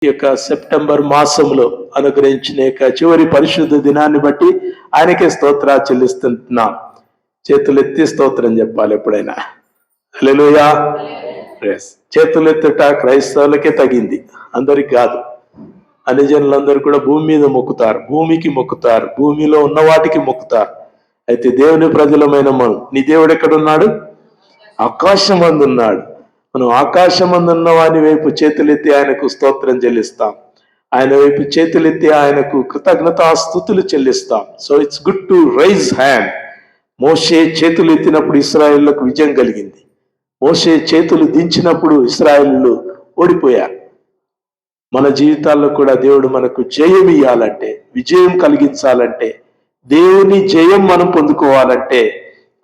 ఈ యొక్క సెప్టెంబర్ మాసంలో అనుగ్రహించిన యొక్క చివరి పరిశుద్ధ దినాన్ని బట్టి ఆయనకే స్తోత్రాలు చెల్లిస్తున్నాం. చేతులెత్తి స్తోత్రం చెప్పాలి ఎప్పుడైనా. హల్లెలూయా. చేతులెత్తుట క్రైస్తవులకే తగింది, అందరికి కాదు. అన్ని జనులందరూ కూడా భూమి మీద మొక్కుతారు, భూమికి మొక్కుతారు, భూమిలో ఉన్న వాటికి మొక్కుతారు. అయితే దేవుని ప్రజలమైన మనం, నీ దేవుడు ఎక్కడున్నాడు? ఆకాశం మందు ఉన్నాడు. మనం ఆకాశమందున్న వాని వైపు చేతులెత్తి ఆయనకు స్తోత్రం చెల్లిస్తాం, ఆయన వైపు చేతులెత్తి ఆయనకు కృతజ్ఞతాస్తుతులు చెల్లిస్తాం. So it's good to raise hand. మోషే చేతులు ఎత్తినప్పుడు ఇశ్రాయేలులకు విజయం కలిగింది. మోషే చేతులు దించినప్పుడు ఇశ్రాయేలు ఓడిపోయారు. మన జీవితాల్లో కూడా దేవుడు మనకు జయం ఇయ్యాలంటే, విజయం కలిగించాలంటే, దేవుని జయం మనం పొందుకోవాలంటే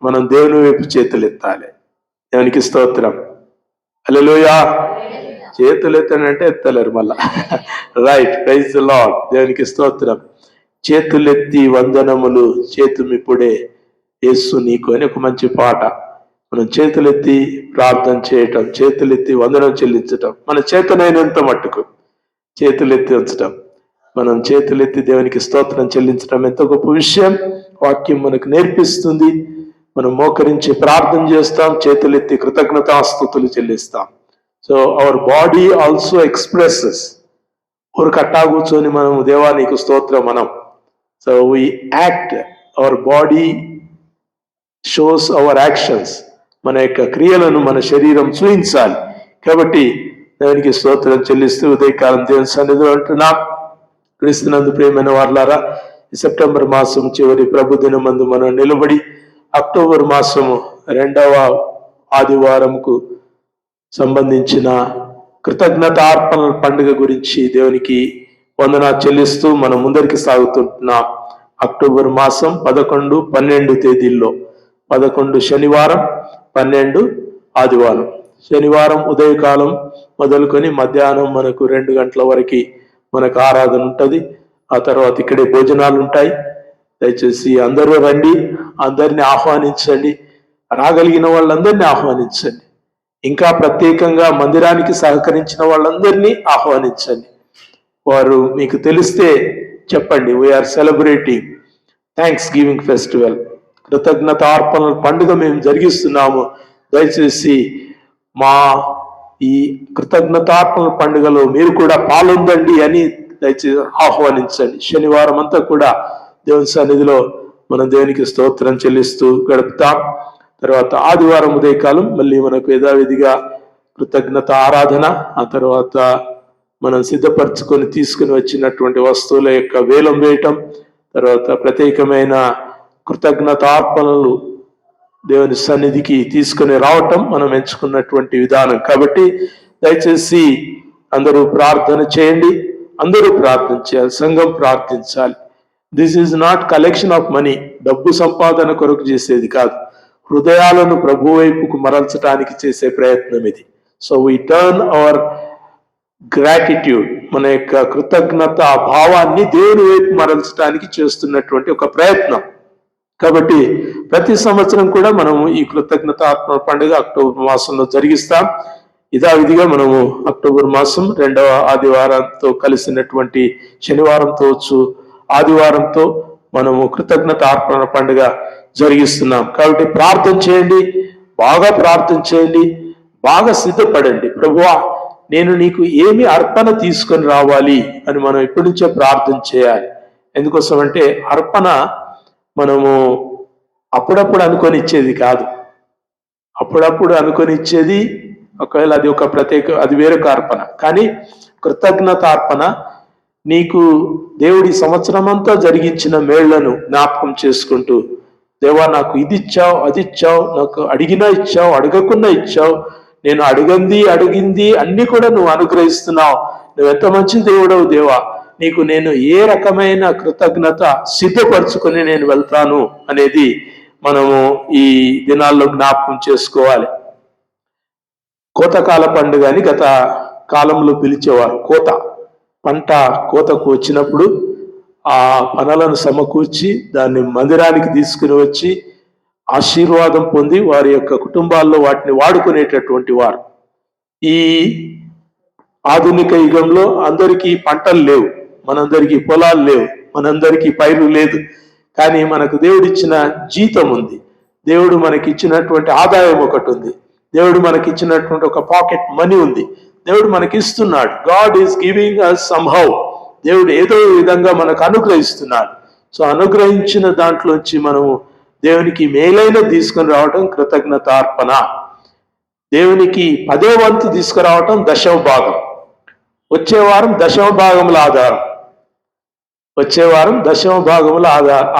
మనం దేవుని వైపు చేతులు ఎత్తాలి. దేవునికి స్తోత్రం. హల్లెలూయా. చేతులు ఎత్తానంటే ఎత్తలేరు మళ్ళా. Right, praise the Lord. దేవునికి స్తోత్రం. చేతులెత్తి వందనములు చేతుమిప్పుడే యేసు నీకు అని ఒక మంచి పాట. మనం చేతులెత్తి ప్రార్థన చేయటం, చేతులెత్తి వందనం చెల్లించటం, మన చేతనైనంత మట్టుకు చేతులెత్తి ఉంచటం, మనం చేతులెత్తి దేవునికి స్తోత్రం చెల్లించటం ఎంత గొప్ప విషయం. వాక్యం మనకు నేర్పిస్తుంది. మనం మోకరించి ప్రార్థన చేస్తాం, చేతులెత్తి కృతజ్ఞతాస్తుతులు చెల్లిస్తాం. So our body also expresses. ఒక కట్టా కూర్చొని మనం దేవా నీకు స్తోత్రం మనం. So we act, our body shows hour actions. మన యొక్క క్రియలను మన శరీరం చూయించాలి. కాబట్టి దేవునికి స్తోత్రం చెల్లిస్తూ ఉదయకాలం దేవుని సన్నిధిలో అంటున్నాం. క్రీస్తునందు ప్రియమైన వారలారా, ఈ సెప్టెంబర్ మాసం చివరి ప్రభు దినమందు మనం నిలబడి అక్టోబర్ మాసము 2వ ఆదివారంకు సంబంధించిన కృతజ్ఞతార్పణల పండుగ గురించి దేవునికి వందనా చెల్లిస్తూ మనం ముందరికి సాగుతుంటున్నాం. అక్టోబర్ మాసం 11, 12 తేదీల్లో, 11 శనివారం, 12 ఆదివారం. శనివారం ఉదయకాలం మొదలుకొని మధ్యాహ్నం మనకు 2 గంటల వరకు మనకు ఆరాధన ఉంటుంది. ఆ తర్వాత ఇక్కడే భోజనాలు ఉంటాయి. దయచేసి అందరూ రండి, అందరినీ ఆహ్వానించండి, రాగలిగిన వాళ్ళందరినీ ఆహ్వానించండి. ఇంకా ప్రత్యేకంగా మందిరానికి సహకరించిన వాళ్ళందరినీ ఆహ్వానించండి. వారు మీకు తెలిస్తే చెప్పండి. We are celebrating thanksgiving festival, కృతజ్ఞతార్పణల పండుగ మేము జరిగిస్తున్నాము. దయచేసి మా ఈ కృతజ్ఞతార్పణల పండుగలో మీరు కూడా పాల్గొందండి అని దయచేసి ఆహ్వానించండి. శనివారం అంతా కూడా దేవుని సన్నిధిలో మనం దేవునికి స్తోత్రం చెల్లిస్తూ గడుపుతాం. తర్వాత ఆదివారం ఉదయకాలం మళ్ళీ మనకు యథావిధిగా కృతజ్ఞత ఆరాధన, ఆ తర్వాత మనం సిద్ధపరచుకొని తీసుకుని వచ్చినటువంటి వస్తువుల యొక్క వేలం వేయటం, తర్వాత ప్రత్యేకమైన కృతజ్ఞతార్పణలు దేవుని సన్నిధికి తీసుకుని రావటం మనం ఎంచుకున్నటువంటి విధానం. కాబట్టి దయచేసి అందరూ ప్రార్థన చేయండి, అందరూ ప్రార్థన చేయాలి, సంఘం ప్రార్థించాలి. This is not collection of money, డబ్బు సంపాదన కొరకు చేసేది కాదు, హృదయాలను ప్రభు వైపుకు మరల్చడానికి చేసే ప్రయత్నం ఇది. So we turn hour gratitude, మన యొక్క కృతజ్ఞత భావాన్ని దేవుని వైపు మరల్చడానికి చేస్తున్నటువంటి ఒక ప్రయత్నం. కాబట్టి ప్రతి సంవత్సరం కూడా మనము ఈ కృతజ్ఞత ఆత్మ పండుగ అక్టోబర్ మాసంలో జరిగిస్తాం. యథావిధిగా మనము అక్టోబర్ మాసం 2వ ఆదివారంతో కలిసినటువంటి శనివారంతో ఆదివారంతో మనము కృతజ్ఞత అర్పణ పండుగ జరిగిస్తున్నాం. కాబట్టి ప్రార్థన చేయండి, బాగా ప్రార్థన చేయండి, బాగా సిద్ధపడండి. ప్రభువా నేను నీకు ఏమి అర్పణ తీసుకొని రావాలి అని మనం ఇప్పటి నుంచే ప్రార్థన చేయాలి. ఎందుకోసం అంటే అర్పణ మనము అప్పుడప్పుడు అనుకొని ఇచ్చేది కాదు. అప్పుడప్పుడు అనుకొని ఇచ్చేది ఒకవేళ అది ఒక ప్రత్యేక, అది వేరొక అర్పణ. కానీ కృతజ్ఞత అర్పణ నీకు దేవుడి సంవత్సరం అంతా జరిగించిన మేళ్లను జ్ఞాపకం చేసుకుంటూ, దేవా నాకు ఇది ఇచ్చావు, అది ఇచ్చావు, నాకు అడిగినా ఇచ్చావు, అడగకుండా ఇచ్చావు, నేను అడిగింది అన్ని కూడా నువ్వు అనుగ్రహిస్తున్నావు, నువ్వు ఎంత మంచి దేవుడవు దేవా, నీకు నేను ఏ రకమైన కృతజ్ఞత సిద్ధపరచుకొని నేను వెళ్తాను అనేది మనము ఈ దినాల్లో జ్ఞాపకం చేసుకోవాలి. కోతకాల పండుగ అని గత కాలంలో పిలిచేవారు. పంట కోతకు వచ్చినప్పుడు ఆ పనులను సమకూర్చి దాన్ని మందిరానికి తీసుకుని వచ్చి ఆశీర్వాదం పొంది వారి యొక్క కుటుంబాల్లో వాటిని వాడుకునేటటువంటి వారు. ఈ ఆధునిక యుగంలో అందరికీ పంటలు లేవు, మనందరికీ పొలాలు లేవు, మనందరికీ పైరు లేదు. కానీ మనకు దేవుడిచ్చిన జీతం ఉంది, దేవుడు మనకి ఇచ్చినటువంటి ఆదాయం ఒకటి ఉంది, దేవుడు మనకి ఇచ్చినటువంటి ఒక పాకెట్ మనీ ఉంది, దేవుడు మనకి ఇస్తున్నాడు. God is giving us somehow. దేవుడు ఏదో విధంగా మనకు అనుగ్రహిస్తున్నాడు. సో అనుగ్రహించిన దాంట్లోంచి మనము దేవునికి మేలైన తీసుకొని రావటం కృతజ్ఞతార్పణ. దేవునికి 10వ వంతు తీసుకురావటం 10వ భాగం. వచ్చే వారం 10వ భాగముల ఆధారం, వచ్చే వారం 10వ భాగముల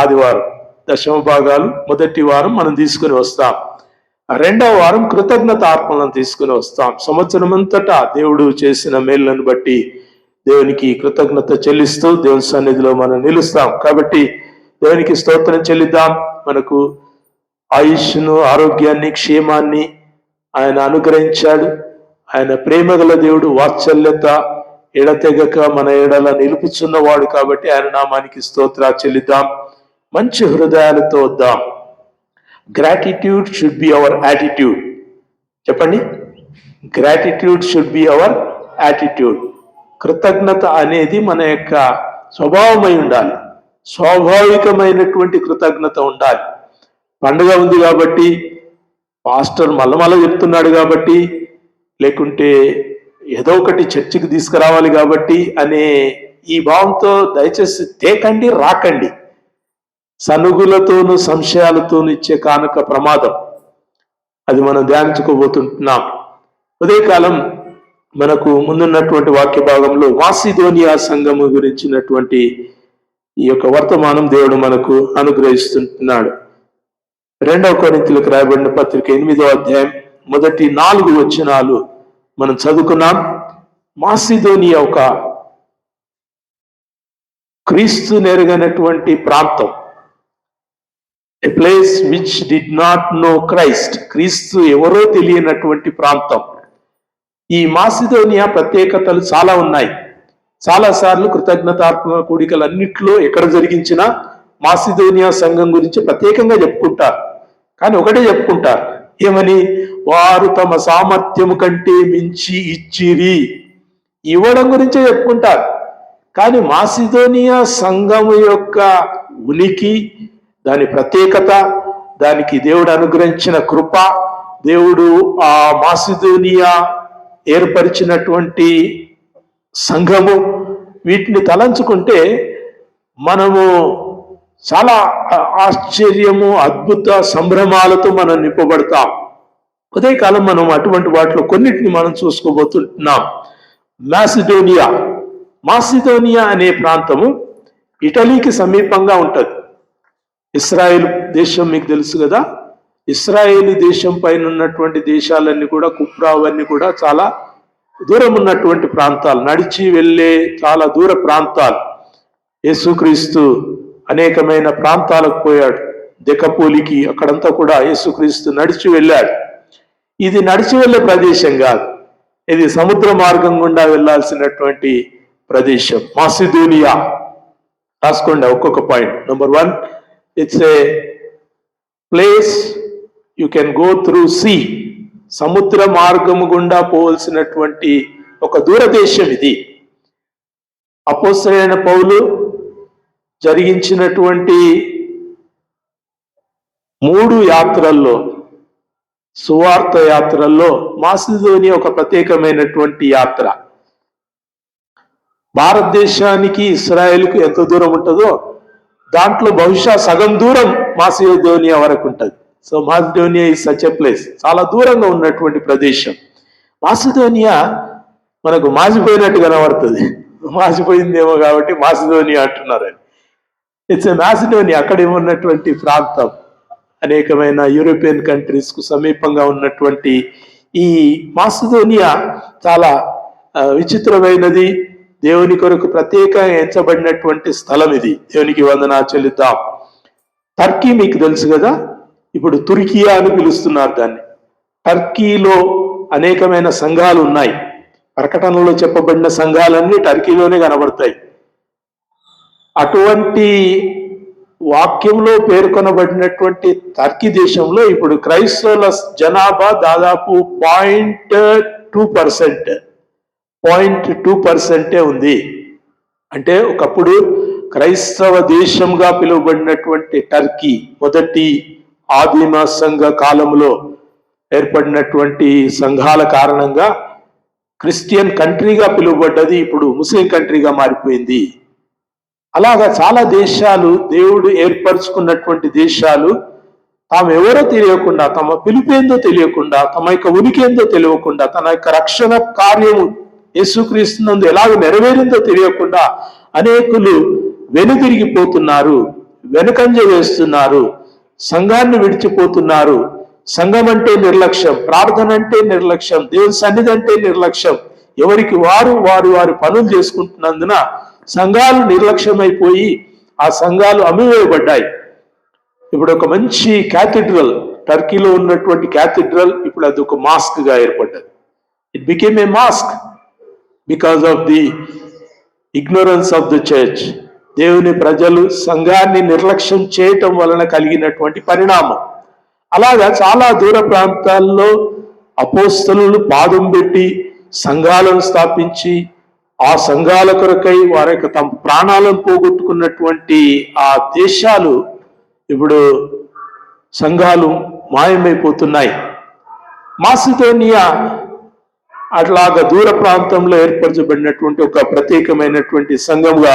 ఆదివారం. 10వ భాగాలు మొదటి వారం మనం తీసుకుని వస్తాం, 2వ వారం కృతజ్ఞతార్పణలను తీసుకుని వస్తాం. సంవత్సరం అంతటా దేవుడు చేసిన మేళ్లను బట్టి దేవునికి కృతజ్ఞత చెల్లిస్తూ దేవుని సన్నిధిలో మనం నిలుస్తాం. కాబట్టి దేవునికి స్తోత్రం చెల్లిద్దాం. మనకు ఆయుష్ను, ఆరోగ్యాన్ని, క్షేమాన్ని ఆయన అనుగ్రహించాడు. ఆయన ప్రేమగల దేవుడు, వాత్సల్యత ఎడతెగక మన ఎడల నిలుపుచున్నవాడు. కాబట్టి ఆయన నామానికి స్తోత్ర చెల్లిద్దాం. మంచి హృదయాలతో వద్దాం. Gratitude should be our attitude. చెప్పండి, gratitude should be our attitude. కృతజ్ఞత అనేది మన యొక్క స్వభావమై ఉండాలి, స్వాభావికమైనటువంటి కృతజ్ఞత ఉండాలి. పండుగ ఉంది కాబట్టి, పాస్టర్ మళ్ళీ చెప్తున్నాడు కాబట్టి, లేకుంటే ఏదో ఒకటి చర్చికి తీసుకురావాలి కాబట్టి అనే ఈ భావంతో దయచేసి తేకండి, రాకండి. సనుగులతోనూ సంశయాలతోనూ ఇచ్చే కానుక ప్రమాదం. అది మనం ధ్యానించుకోబోతుంటున్నాం. ఉదయకాలం మనకు ముందున్నటువంటి వాక్య భాగంలో మాసిదోనియా సంఘము గురించినటువంటి ఈ యొక్క వర్తమానం దేవుడు మనకు అనుగ్రహిస్తున్నాడు. 2వ కొరింథీయులకు రాయబడిన పత్రిక 8వ అధ్యాయం మొదటి 4 వచనాలు మనం చదువుకున్నాం. మాసిదోనియా ఒక క్రీస్తు నెరగనటువంటి ప్రాంతం, a place which did not know Christ. క్రీస్తు ఎవరో తెలియనటువంటి ప్రాంతం. ఈ మాసిదోనియా ప్రత్యేకతలు చాలా ఉన్నాయి. చాలాసార్లు కృతజ్ఞతార్పణ కూడికలన్నింటిలో ఎక్కడ జరిగించినా మాసిదోనియా సంఘం గురించి ప్రత్యేకంగా చెప్పుకుంటారు. కానీ ఒకటే చెప్పుకుంటారు, ఏమని? వారు తమ సామర్థ్యము కంటే మించి ఇచ్చిరి. ఇవ్వడం గురించే చెప్పుకుంటారు. కానీ మాసిదోనియా సంఘము యొక్క ఉనికి, దాని ప్రత్యేకత, దానికి దేవుడు అనుగ్రహించిన కృప, దేవుడు ఆ మాసిదోనియా ఏర్పరిచినటువంటి సంఘము, వీటిని తలంచుకుంటే మనము చాలా ఆశ్చర్యము, అద్భుత సంభ్రమాలతో మనం నింపబడతాం. ఉదయకాలం మనం అటువంటి వాటిలో కొన్నిటిని మనం చూసుకోబోతున్నాం. మాసిదోనియా అనే ప్రాంతము ఇటలీకి సమీపంగా ఉంటుంది. ఇస్రాయేల్ దేశం మీకు తెలుసు కదా. ఇస్రాయేల్ దేశం పైన ఉన్నటువంటి దేశాలన్నీ కూడా, కుప్రా అవన్నీ కూడా చాలా దూరం ఉన్నటువంటి ప్రాంతాలు, నడిచి వెళ్ళే చాలా దూర ప్రాంతాలు. యేసుక్రీస్తు అనేకమైన ప్రాంతాలకు పోయాడు. దెకపోలికి, అక్కడంతా కూడా యేసుక్రీస్తు నడిచి వెళ్ళాడు. ఇది నడిచి వెళ్ళే ప్రదేశం కాదు, ఇది సముద్ర మార్గం గుండా వెళ్ళాల్సినటువంటి ప్రదేశం. మాసిదోనియా రాసుకోండి ఒక్కొక్క point. Number 1, it's a place you can go through sea. సముద్ర మార్గము గుండా పోవలసినటువంటి ఒక దూరదేశం ఇది. అపోస్తలుడైన పౌలు జరిగించినటువంటి 3 యాత్రల్లో, సువార్త యాత్రల్లో మాసిదోనియా ఒక ప్రత్యేకమైనటువంటి యాత్ర. భారతదేశానికి ఇస్రాయేల్కు ఎంత దూరం ఉంటుందో దాంట్లో బహుశా సగం దూరం మాసిదోనియా వరకు ఉంటుంది. So Macedonia is such a place. చాలా దూరంగా ఉన్నటువంటి ప్రదేశం. మాసిదోనియా మనకు మాసిపోయినట్టు కనబడుతుంది, మాసిపోయిందేమో కాబట్టి మాసిదోనియా అంటున్నారని. It's a Macedonia. అక్కడ ఉన్నటువంటి ప్రాంతం అనేకమైన యూరోపియన్ కంట్రీస్ కు సమీపంగా ఉన్నటువంటి ఈ మాసిదోనియా చాలా విచిత్రమైనది. దేవుని కొరకు ప్రత్యేకంగా ఎంచబడినటువంటి స్థలం ఇది. దేవునికి వందనా చెల్లిద్దాం. టర్కీ మీకు తెలుసు కదా, ఇప్పుడు తుర్కియా అని పిలుస్తున్నారు దాన్ని. టర్కీలో అనేకమైన సంఘాలు ఉన్నాయి. ప్రకటనలో చెప్పబడిన సంఘాలన్నీ టర్కీలోనే కనబడతాయి. అటువంటి వాక్యంలో పేర్కొనబడినటువంటి టర్కీ దేశంలో ఇప్పుడు క్రైస్తవుల జనాభా దాదాపు 0.2%. 0.2% ఉంది. అంటే ఒకప్పుడు క్రైస్తవ దేశంగా పిలువబడినటువంటి టర్కీ మొదటి ఆదిమ సంఘ కాలంలో ఏర్పడినటువంటి సంఘాల కారణంగా క్రిస్టియన్ కంట్రీగా పిలువబడ్డది ఇప్పుడు ముస్లిం కంట్రీగా మారిపోయింది. అలాగా చాలా దేశాలు, దేవుడు ఏర్పరచుకున్నటువంటి దేశాలు తాము ఎవరో తెలియకుండా, తమ పిలుపేందో తెలియకుండా, తమ యొక్క ఉనికి ఏందో తెలియకుండా, తన యొక్క రక్షణ కార్యము యేసుక్రీస్తునందు ఎలాగ నెరవేరిందో తెలియకుండా అనేకులు వెనుదిరిగిపోతున్నారు, వెనుకంజ వేస్తున్నారు, సంఘాన్ని విడిచిపోతున్నారు. సంఘం అంటే నిర్లక్ష్యం, ప్రార్థన అంటే నిర్లక్ష్యం, దేవుని సన్నిధి అంటే నిర్లక్ష్యం. ఎవరికి వారు వారి పనులు చేసుకుంటున్నందున సంఘాలు నిర్లక్ష్యమైపోయి ఆ సంఘాలు అమ్మివేయబడ్డాయి. ఇప్పుడు ఒక మంచి క్యాథీడ్రల్, టర్కీలో ఉన్నటువంటి క్యాథీడ్రల్ ఇప్పుడు అది ఒక మాస్క్ గా ఏర్పడ్డది. It became a mask because of the ignorance of the church. దేవుని ప్రజలు సంఘాన్ని నిర్లక్ష్యం చేయటం వలన కలిగినటువంటి పరిణామం. అలాగా చాలా దూర ప్రాంతాల్లో అపోస్తలులు పాదం పెట్టి సంఘాలను స్థాపించి ఆ సంఘాల కొరకై వారి యొక్క తమ ప్రాణాలను పోగొట్టుకున్నటువంటి ఆ దేశాలు ఇప్పుడు సంఘాలు మాయమైపోతున్నాయి. మాసిదోనియా అట్లాగా దూర ప్రాంతంలో ఏర్పరచబడినటువంటి ఒక ప్రత్యేకమైనటువంటి సంఘంగా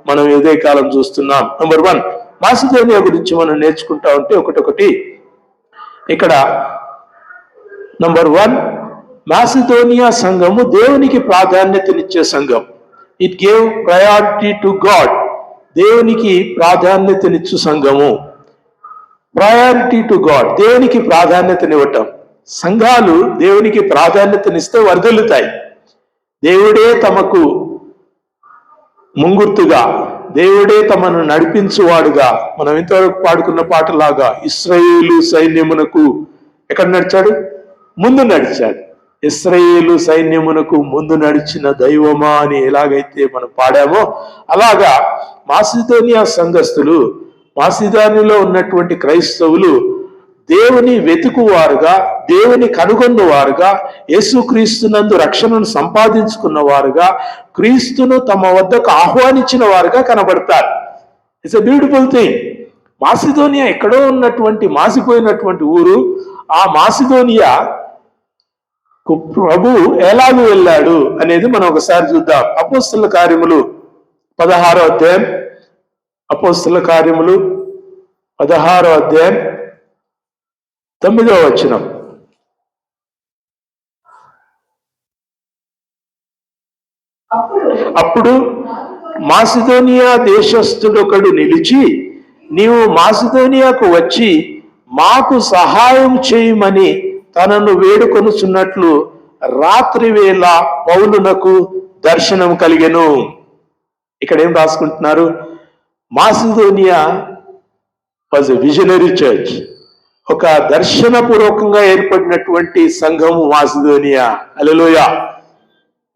మనం ఇదే కాలం చూస్తున్నాం. నంబర్ 1, మాసిదోనియా గురించి మనం నేర్చుకుంటా ఉంటే ఒకటొకటి ఇక్కడ నంబర్ 1, మాసిదోనియా సంఘము దేవునికి ప్రాధాన్యతనిచ్చే సంఘం. It gave priority to God. దేవునికి ప్రాధాన్యతనిచ్చు సంఘము. ప్రయారిటీ టు గాడ్, దేవునికి ప్రాధాన్యతనివ్వటం. సంఘాలు దేవునికి ప్రాధాన్యతనిస్తే వర్ధిల్లుతాయి. దేవుడే తమకు ముంగుర్తుగా, దేవుడే తమను నడిపించువాడుగా, మనం ఇంతవరకు పాడుకున్న పాటలాగా ఇశ్రాయేలు సైన్యమునకు ఎక్కడ నడిచాడు? ముందు నడిచాడు. ఇశ్రాయేలు సైన్యమునకు ముందు నడిచిన దైవమా అని ఎలాగైతే మనం పాడామో అలాగా మాసిదోనియా సంఘస్థులు, మాసిదోనియాలో ఉన్నటువంటి క్రైస్తవులు దేవుని వెతుకువారుగా, దేవుని కనుగొన్నవారుగా, యేసుక్రీస్తునందు రక్షణను సంపాదించుకున్న వారుగా, క్రీస్తును తమ వద్దకు ఆహ్వానించిన వారుగా కనబడతారు. It's a beautiful thing. Macedonia ఎక్కడో ఉన్నటువంటి మాసిపోయినటువంటి ఊరు. ఆ మాసిదోనియా ప్రభు ఎలాగూ వెళ్ళాడు అనేది మనం ఒకసారి చూద్దాం. అపోస్తల కార్యములు 16వ అధ్యాయం, అపోస్తల కార్యములు 16వ అధ్యాయం 9వ వచనం. అప్పుడు మాసిదోనియా దేశస్థుడొకడు నిలిచి, నీవు మాసిదోనియాకు వచ్చి మాకు సహాయం చేయమని తనను వేడుకొనుచున్నట్లు రాత్రి వేళ పౌలునకు దర్శనం కలిగెను. ఇక్కడ ఏం రాసుకుంటున్నారు? Macedonia was a visionary church. ఒక దర్శనపూర్వకంగా ఏర్పడినటువంటి సంఘము మాసిదోనియా. హల్లెలూయా.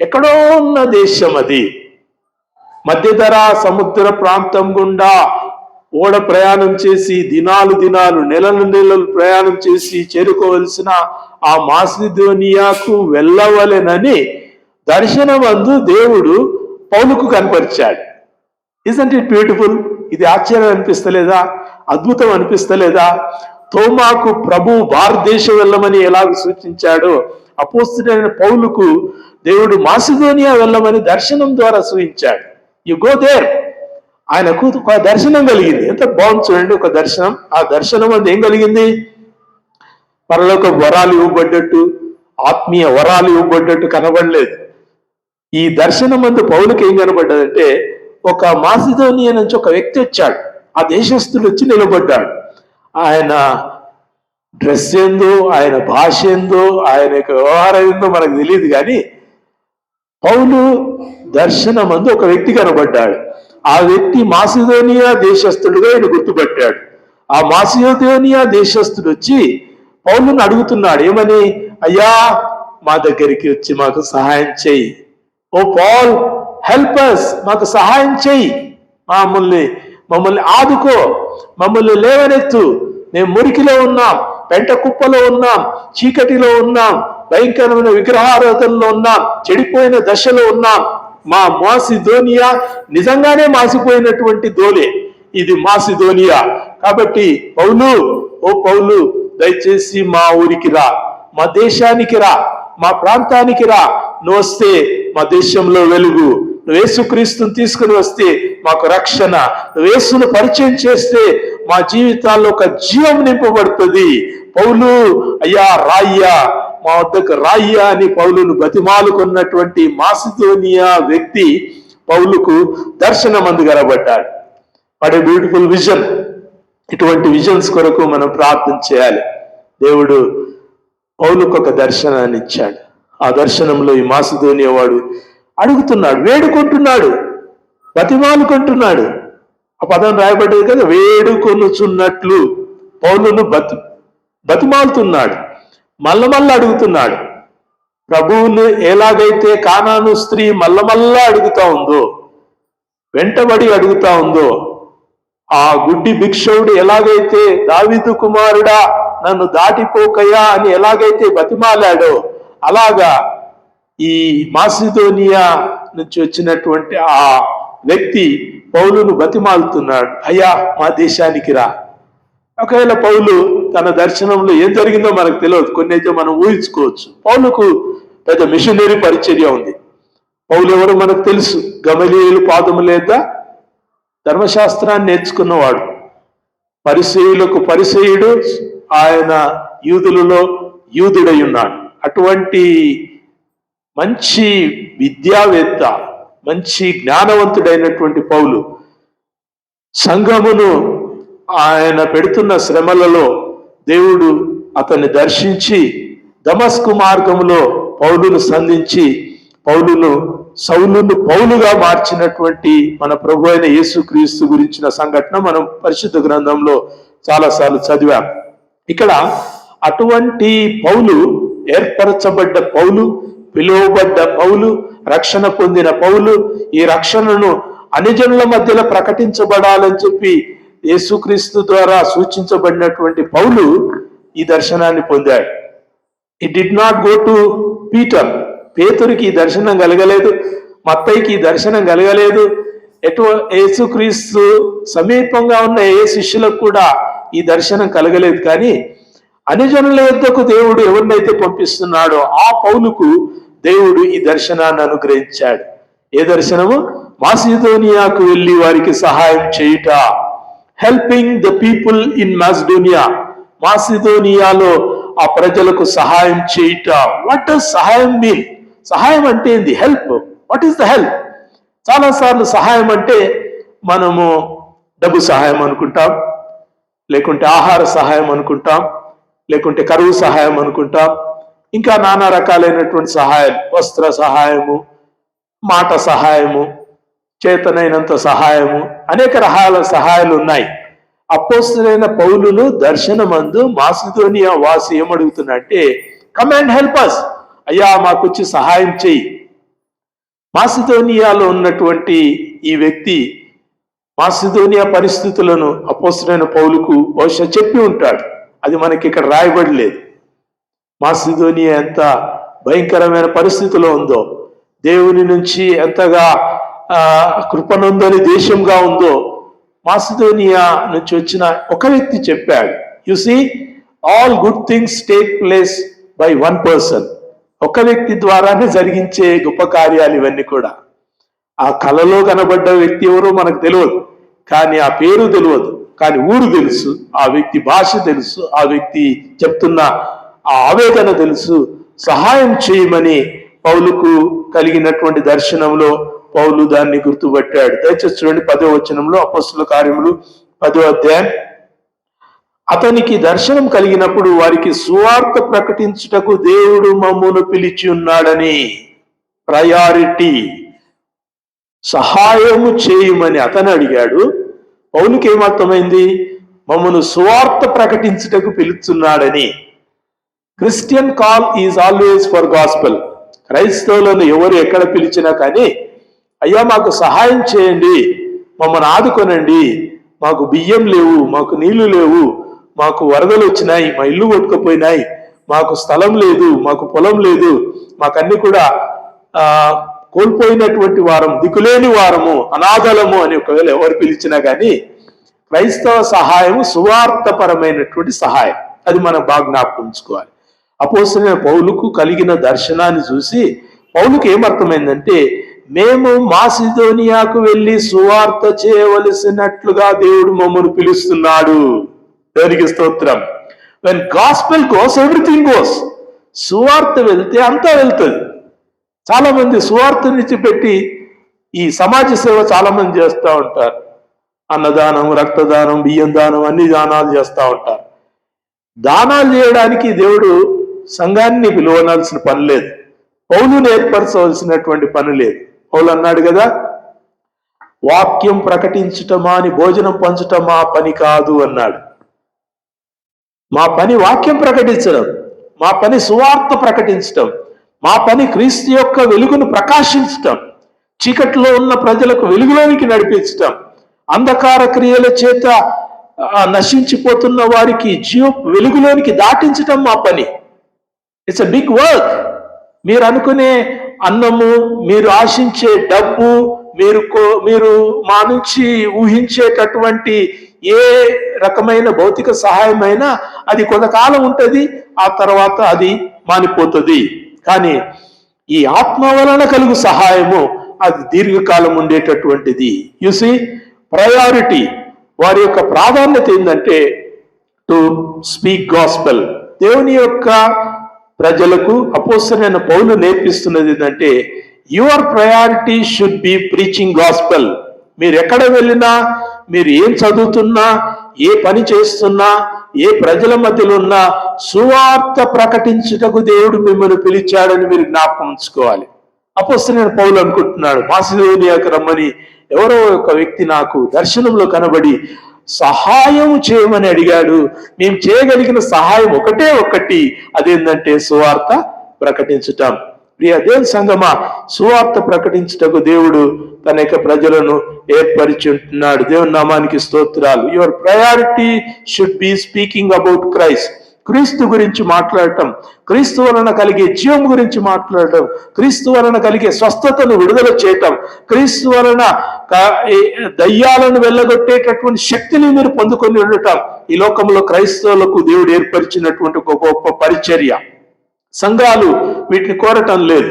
ఎక్కడో ఉన్న దేశం అది. మధ్యధరా సముద్ర ప్రాంతం గుండా ఓడ ప్రయాణం చేసి దినాలు నెలలు ప్రయాణం చేసి చేరుకోవలసిన ఆ మాసిదోనియాకు వెళ్ళవలెనని దర్శనమందు దేవుడు పౌలుకు కనపరిచాడు. Isn't it beautiful? ఇది ఆశ్చర్యం అనిపిస్తలేదా? అద్భుతం అనిపిస్తలేదా? తోమాకు ప్రభు భారతదేశం వెళ్ళమని ఎలాగ సూచించాడో అపోస్తలుడైన పౌలుకు దేవుడు మాసిదోనియా వెళ్ళమని దర్శనం ద్వారా సూచించాడు. You go there. ఆయనకు ఒక దర్శనం కలిగింది. ఎంత బాగుంది చూడండి. ఒక దర్శనం. ఆ దర్శనం అందు ఏం కలిగింది? పరలోక వరాలు ఇవ్వబడ్డట్టు, ఆత్మీయ వరాలు ఇవ్వబడ్డట్టు కనబడలేదు. ఈ దర్శనం అందు పౌలుకి ఏం కనబడ్డదంటే, ఒక మాసిదోనియా నుంచి ఒక వ్యక్తి వచ్చాడు. ఆ దేశస్తుడు వచ్చి నిలబడ్డాడు. ఆయన డ్రెస్ ఏందో, ఆయన భాష ఏందో, ఆయన యొక్క వ్యవహారం ఏందో మనకు తెలియదు. కానీ పౌలు దర్శనమందు ఒక వ్యక్తి కనబడ్డాడు. ఆ వ్యక్తి మాసిదోనియా దేశస్థుడుగా ఆయన గుర్తుపట్టాడు. ఆ మాసిదోనియా దేశస్థుడు వచ్చి పౌలుని అడుగుతున్నాడు. ఏమని? అయ్యా, మా దగ్గరికి వచ్చి మాకు సహాయం చెయ్యి. ఓ పాల్, హెల్ప్ us, మాకు సహాయం చెయ్యి, మమ్మల్ని ఆదుకో, మమ్మల్ని లేవనెత్తు. మేము మురికిలో ఉన్నాం, పెంట కుప్పలో ఉన్నాం, చీకటిలో ఉన్నాం, భయంకరమైన విగ్రహారాధనలో ఉన్నాం, చెడిపోయిన దశలో ఉన్నాం. మా మాసిదోనియా నిజంగానే మాసిపోయినటువంటి దోలే, ఇది మాసిదోనియా. కాబట్టి పౌలు దయచేసి మా ఊరికి రా, మా దేశానికి రా, మా ప్రాంతానికి రా. నువ్వు వస్తే మా దేశంలో వెలుగు, నువ్వు యేసుక్రీస్తుని తీసుకుని వస్తే మాకు రక్షణ, నువ్వు యేసును పరిచయం చేస్తే మా జీవితాల్లో ఒక జీవం నింపబడుతుంది. పౌలు అయ్యా రాయ్యా, మా వద్దకు రాయ్యా అని పౌలును బతిమాలుకున్నటువంటి మాసిదోనియా వ్యక్తి పౌలుకు దర్శనం అందుగరబడ్డాడు. What a beautiful vision. ఇటువంటి విజన్స్ కొరకు మనం ప్రార్థన చేయాలి. దేవుడు పౌలుకు ఒక దర్శనాన్ని ఇచ్చాడు. ఆ దర్శనంలో ఈ మాసిదోనియా వాడు అడుగుతున్నాడు, వేడుకుంటున్నాడు, బతిమాలుకుంటున్నాడు. ఆ పదం రాయబడ్డది కదా, వేడుకొనుచున్నట్లు పౌలును బతిమాలుతున్నాడు, మళ్ళా అడుగుతున్నాడు. ప్రభువును ఎలాగైతే కానాను స్త్రీ మళ్ళా అడుగుతా ఉందో, వెంటబడి అడుగుతా ఉందో, ఆ గుడ్డి భిక్షుడు ఎలాగైతే దావీదు కుమారుడా నన్ను దాటిపోకయ్యా అని ఎలాగైతే బతిమాలాడో, అలాగా ఈ మాసిదోనియా నుంచి వచ్చినటువంటి ఆ వ్యక్తి పౌలును బతిమాలుతున్నాడు, అయ్యా మా దేశానికి రా. ఒకవేళ పౌలు తన దర్శనంలో ఏం జరిగిందో మనకు తెలియదు, కొన్ని అయితే మనం ఊహించుకోవచ్చు. పౌలుకు పెద్ద మిషనరీ పరిచర్య ఉంది. పౌలు ఎవరు మనకు తెలుసు, గమలీయేలు పాదము లేదా ధర్మశాస్త్రాన్ని నేర్చుకున్నవాడు, పరిసయ్యులకు పరిసయ్యుడు, ఆయన యూదులలో యూదుడై ఉన్నాడు. అటువంటి మంచి విద్యావేత్త, మంచి జ్ఞానవంతుడైనటువంటి పౌలు సంఘమును ఆయన పెడుతున్న శ్రమలలో దేవుడు అతన్ని దర్శించి దమస్కు మార్గంలో పౌలును సంధించి సౌలును పౌలుగా మార్చినటువంటి మన ప్రభు అయిన యేసుక్రీస్తు గురించిన సంఘటన మనం పరిశుద్ధ గ్రంథంలో చాలాసార్లు చదివాం. ఇక్కడ అటువంటి పౌలు, ఏర్పరచబడ్డ పౌలు, పిలువబడ్డ పౌలు, రక్షణ పొందిన పౌలు, ఈ రక్షణను అన్యజనుల మధ్యలో ప్రకటించబడాలని చెప్పి యేసుక్రీస్తు ద్వారా సూచించబడినటువంటి పౌలు ఈ దర్శనాన్ని పొందాడు. It did not go to Peter. పేతురికి ఈ దర్శనం కలగలేదు, మత్తయికి ఈ దర్శనం కలగలేదు, యేసుక్రీస్తు సమీపంగా ఉన్న ఏ శిష్యులకు కూడా ఈ దర్శనం కలగలేదు. కానీ అన్యజనుల యొద్దకు దేవుడు ఎవరినైతే పంపిస్తున్నాడో ఆ పౌలుకు దేవుడు ఈ దర్శనాన్ని అనుగ్రహించాడు. ఏ దర్శనము? మాసిదోనియాకు వెళ్ళి వారికి సహాయం చేయుట, helping the people in Macedonia. మాసిదోనియాలో ఆ ప్రజలకు సహాయం చేయుట. వాట్ డస్ సహాయం మీన్? సహాయం అంటే ఏంది? Help. What is the help? చాలాసార్లు సహాయం అంటే మనము డబ్బు సహాయం అనుకుంటాం, లేకుంటే ఆహార సహాయం అనుకుంటాం, లేకుంటే కరువు సహాయం అనుకుంటాం, ఇంకా నానా రకాలైనటువంటి సహాయం, వస్త్ర సహాయము, మాట సహాయము, చేతనైనంత సహాయము, అనేక రకాల సహాయాలు ఉన్నాయి. అపోస్తలుడైన పౌలును దర్శనమందు మాసిదోనియా వాసి ఏమడుగుతున్నా అంటే, కమ్ అండ్ హెల్ప్ అస్, అయ్యా మాకు వచ్చి సహాయం చేయి. మాసిదోనియాలో ఉన్నటువంటి ఈ వ్యక్తి మాసిదోనియా పరిస్థితులను అపోస్తలుడైన పౌలుకు బహుశా చెప్పి ఉంటాడు, అది మనకి ఇక్కడ రాయబడలేదు. మాసిదోనియా ఎంత భయంకరమైన పరిస్థితిలో ఉందో, దేవుని నుంచి ఎంతగా కృపనొందని దేశంగా ఉందో మాసిదోనియా నుంచి వచ్చిన ఒక వ్యక్తి చెప్పాడు. You see, all good things take place by one person. ఒక వ్యక్తి ద్వారానే జరిగించే గొప్ప కార్యాలు ఇవన్నీ కూడా. ఆ కళలో కనబడ్డ వ్యక్తి ఎవరో మనకు తెలియదు, కానీ ఆ పేరు తెలియదు, కానీ ఊరు తెలుసు, ఆ వ్యక్తి భాష తెలుసు, ఆ వ్యక్తి చెప్తున్న ఆ ఆవేదన తెలుసు. సహాయం చేయమని పౌలుకు కలిగినటువంటి దర్శనంలో పౌలు దాన్ని గుర్తుపట్టాడు. దయచేసి చూడండి 10వ వచనంలో, అపోస్తలుల కార్యములు 10వ అధ్యాయం. అతనికి దర్శనం కలిగినప్పుడు వారికి సువార్త ప్రకటించుటకు దేవుడు మమ్మును పిలిచి ఉన్నాడని, ప్రయారిటీ, సహాయము చేయమని అతను అడిగాడు. పౌలుకి ఏమర్థమైంది? మమ్మను సువార్త ప్రకటించుటకు పిలుచున్నాడని. Christian call is always for gospel. క్రైస్తవులను ఎవరు ఎక్కడ పిలిచినా కానీ, అయ్యా మాకు సహాయం చేయండి, మమ్మల్ని ఆదుకొనండి, మాకు బియ్యం లేవు, మాకు నీళ్లు లేవు, మాకు వరదలు వచ్చినాయి, మా ఇల్లు కొట్టుకుపోయినాయి, మాకు స్థలం లేదు, మాకు పొలం లేదు, మాకన్నీ కూడా కోల్పోయినటువంటి వారం, దిక్కులేని వారము, అనాథలము అని ఒకవేళ ఎవరు పిలిచినా కానీ క్రైస్తవ సహాయము సువార్థపరమైనటువంటి సహాయం. అది మనం బాగా జ్ఞాపకం ఉంచుకోవాలి. అపోస్తలుడైన పౌలుకు కలిగిన దర్శనాన్ని చూసి పౌలుకు ఏమర్థమైందంటే, మేము మాసిదోనియాకు వెళ్ళి సువార్త చేయవలసినట్లుగా దేవుడు మమ్మల్ని పిలుస్తున్నాడు. దేవునికి స్తోత్రం. When gospel goes everything goes. సువార్త వెళ్తే అంతా వెళ్తుంది. చాలా మంది సువార్తనిచ్చి పెట్టి ఈ సమాజ సేవ చాలా మంది చేస్తూ ఉంటారు. అన్నదానం, రక్తదానం, బియ్యం దానం, అన్ని దానాలు చేస్తూ ఉంటారు. దానాలు చేయడానికి దేవుడు సంఘాన్ని పిలువనాల్సిన పని లేదు, పౌలును ఏర్పరచవలసినటువంటి పని లేదు. పౌలు అన్నాడు కదా, వాక్యం ప్రకటించటమా అని భోజనం పంచటం మా పని కాదు అన్నాడు. మా పని వాక్యం ప్రకటించడం, మా పని సువార్త ప్రకటించటం, మా పని క్రీస్తు యొక్క వెలుగును ప్రకాశించటం, చీకట్లో ఉన్న ప్రజలకు వెలుగులోనికి నడిపించటం, అంధకార క్రియల చేత నశించిపోతున్న వారికి వెలుగులోనికి దాటించటం మా పని. It's a big work. మీరు అనుకునే అన్నము, మీరు ఆశించే డబ్బు, మీరు మా నుంచి ఊహించేటటువంటి ఏ రకమైన భౌతిక సహాయమైనా అది కొంతకాలం ఉంటుంది, ఆ తర్వాత అది మానిపోతుంది. కానీ ఈ ఆత్మ వలన కలుగు సహాయము అది దీర్ఘకాలం ఉండేటటువంటిది. యూసీ, ప్రయారిటీ, వారి యొక్క ప్రాధాన్యత ఏంటంటే టు స్పీక్ గాస్పెల్. దేవుని యొక్క ప్రజలకు అపోస్తలుడైన పౌలు నేర్పిస్తున్నది ఏంటంటే, your priority should be preaching gospel. మీరు ఎక్కడ వెళ్ళినా, మీరు ఏం చదువుతున్నా, ఏ పని చేస్తున్నా, ఏ ప్రజల మధ్యలో ఉన్నా సువార్త ప్రకటించుటకు దేవుడు మిమ్మల్ని పిలిచాడని మీరు జ్ఞాపకం ఉంచుకోవాలి. అపోస్తలుడైన పౌలు అనుకుంటున్నాడు, మాసిదోనియాకు రమ్మని ఎవరో ఒక వ్యక్తి నాకు దర్శనంలో కనబడి సహాయం చేయమని అడిగాడు. మేము చేయగలిగిన సహాయం ఒకటే ఒకటి, అదేంటంటే సువార్త ప్రకటించటం. ప్రియ దేవుని సంగమా, సువార్త ప్రకటించుటకు దేవుడు తన యొక్క ప్రజలను ఏర్పరిచి ఉంటున్నాడు. దేవుని నామానికి స్తోత్రాలు. Your priority should be speaking about Christ. క్రీస్తు గురించి మాట్లాడటం, క్రీస్తు వలన కలిగే జీవం గురించి మాట్లాడటం, క్రీస్తు వలన కలిగే స్వస్థతను విడుదల చేయటం, క్రీస్తు వలన దయ్యాలను వెళ్ళగొట్టేటటువంటి శక్తిని మీరు పొందుకొని ఉండటం ఈ లోకంలో క్రైస్తవులకు దేవుడు ఏర్పరిచినటువంటి ఒక గొప్ప పరిచర్య. సంఘాలు వీటిని కోరటం లేదు.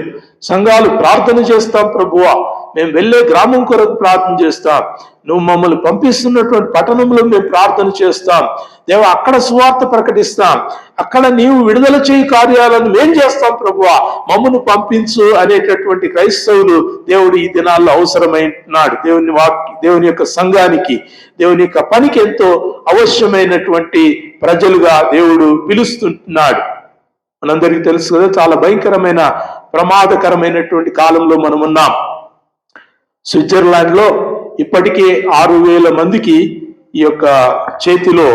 సంఘాలు ప్రార్థన చేస్తాం, ప్రభువా మేము వెళ్ళే గ్రామం కొరకు ప్రార్థన చేస్తాం, నువ్వు మమ్మల్ని పంపిస్తున్నటువంటి పట్టణంలో మేము ప్రార్థన చేస్తాం, దేవ అక్కడ సువార్త ప్రకటిస్తాం, అక్కడ నీవు విడుదల చేయి కార్యాలను మేం చేస్తాం, ప్రభువా మమ్మను పంపించు అనేటటువంటి క్రైస్తవులు దేవుడు ఈ దినాల్లో అవసరమైనాడు. దేవుని యొక్క సంఘానికి, దేవుని యొక్క పనికి ఎంతో అవశ్యమైనటువంటి ప్రజలుగా దేవుడు పిలుస్తుంటున్నాడు. మనందరికీ తెలుసు కదా, చాలా భయంకరమైన ప్రమాదకరమైనటువంటి కాలంలో మనం ఉన్నాం. స్విట్జర్లాండ్ లో ఇప్పటికే 6,000 మందికి ఈ యొక్క చేతిలో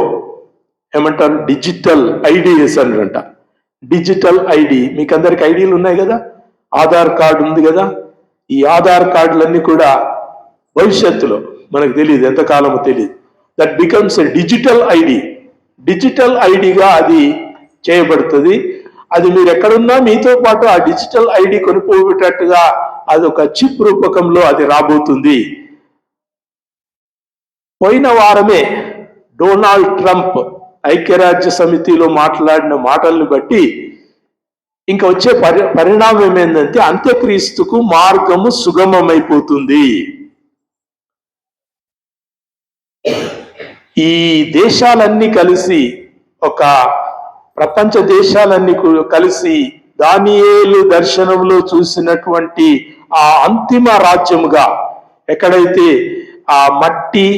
ఏమంటారు డిజిటల్ ఐడి వేసారంట. డిజిటల్ ఐడి, మీకు అందరికి ఐడీలు ఉన్నాయి కదా, ఆధార్ కార్డు ఉంది కదా, ఈ ఆధార్ కార్డులన్నీ కూడా భవిష్యత్తులో మనకు తెలియదు, ఎంతకాలమో తెలియదు, that becomes a digital ID. Digital ఐడిగా అది చేయబడుతుంది. అది మీరు ఎక్కడున్నా మీతో పాటు ఆ డిజిటల్ ఐడి కొనుక్కోబెట్టేట్టుగా అది ఒక చిప్ రూపకంలో అది రాబోతుంది. పోయిన వారమే డొనాల్డ్ ట్రంప్ ఐక్యరాజ్య సమితిలో మాట్లాడిన మాటలను బట్టి ఇంకా వచ్చే పరిణామం ఏంటంటే అంత్యక్రీస్తుకు మార్గము సుగమమైపోతుంది. ఈ దేశాలన్నీ కలిసి, ఒక ప్రపంచ దేశాలన్నీ కలిసి దానియేలు దర్శనంలో చూసినటువంటి ఆ అంతిమ రాజ్యముగా, ఎక్కడైతే ఆ మట్టి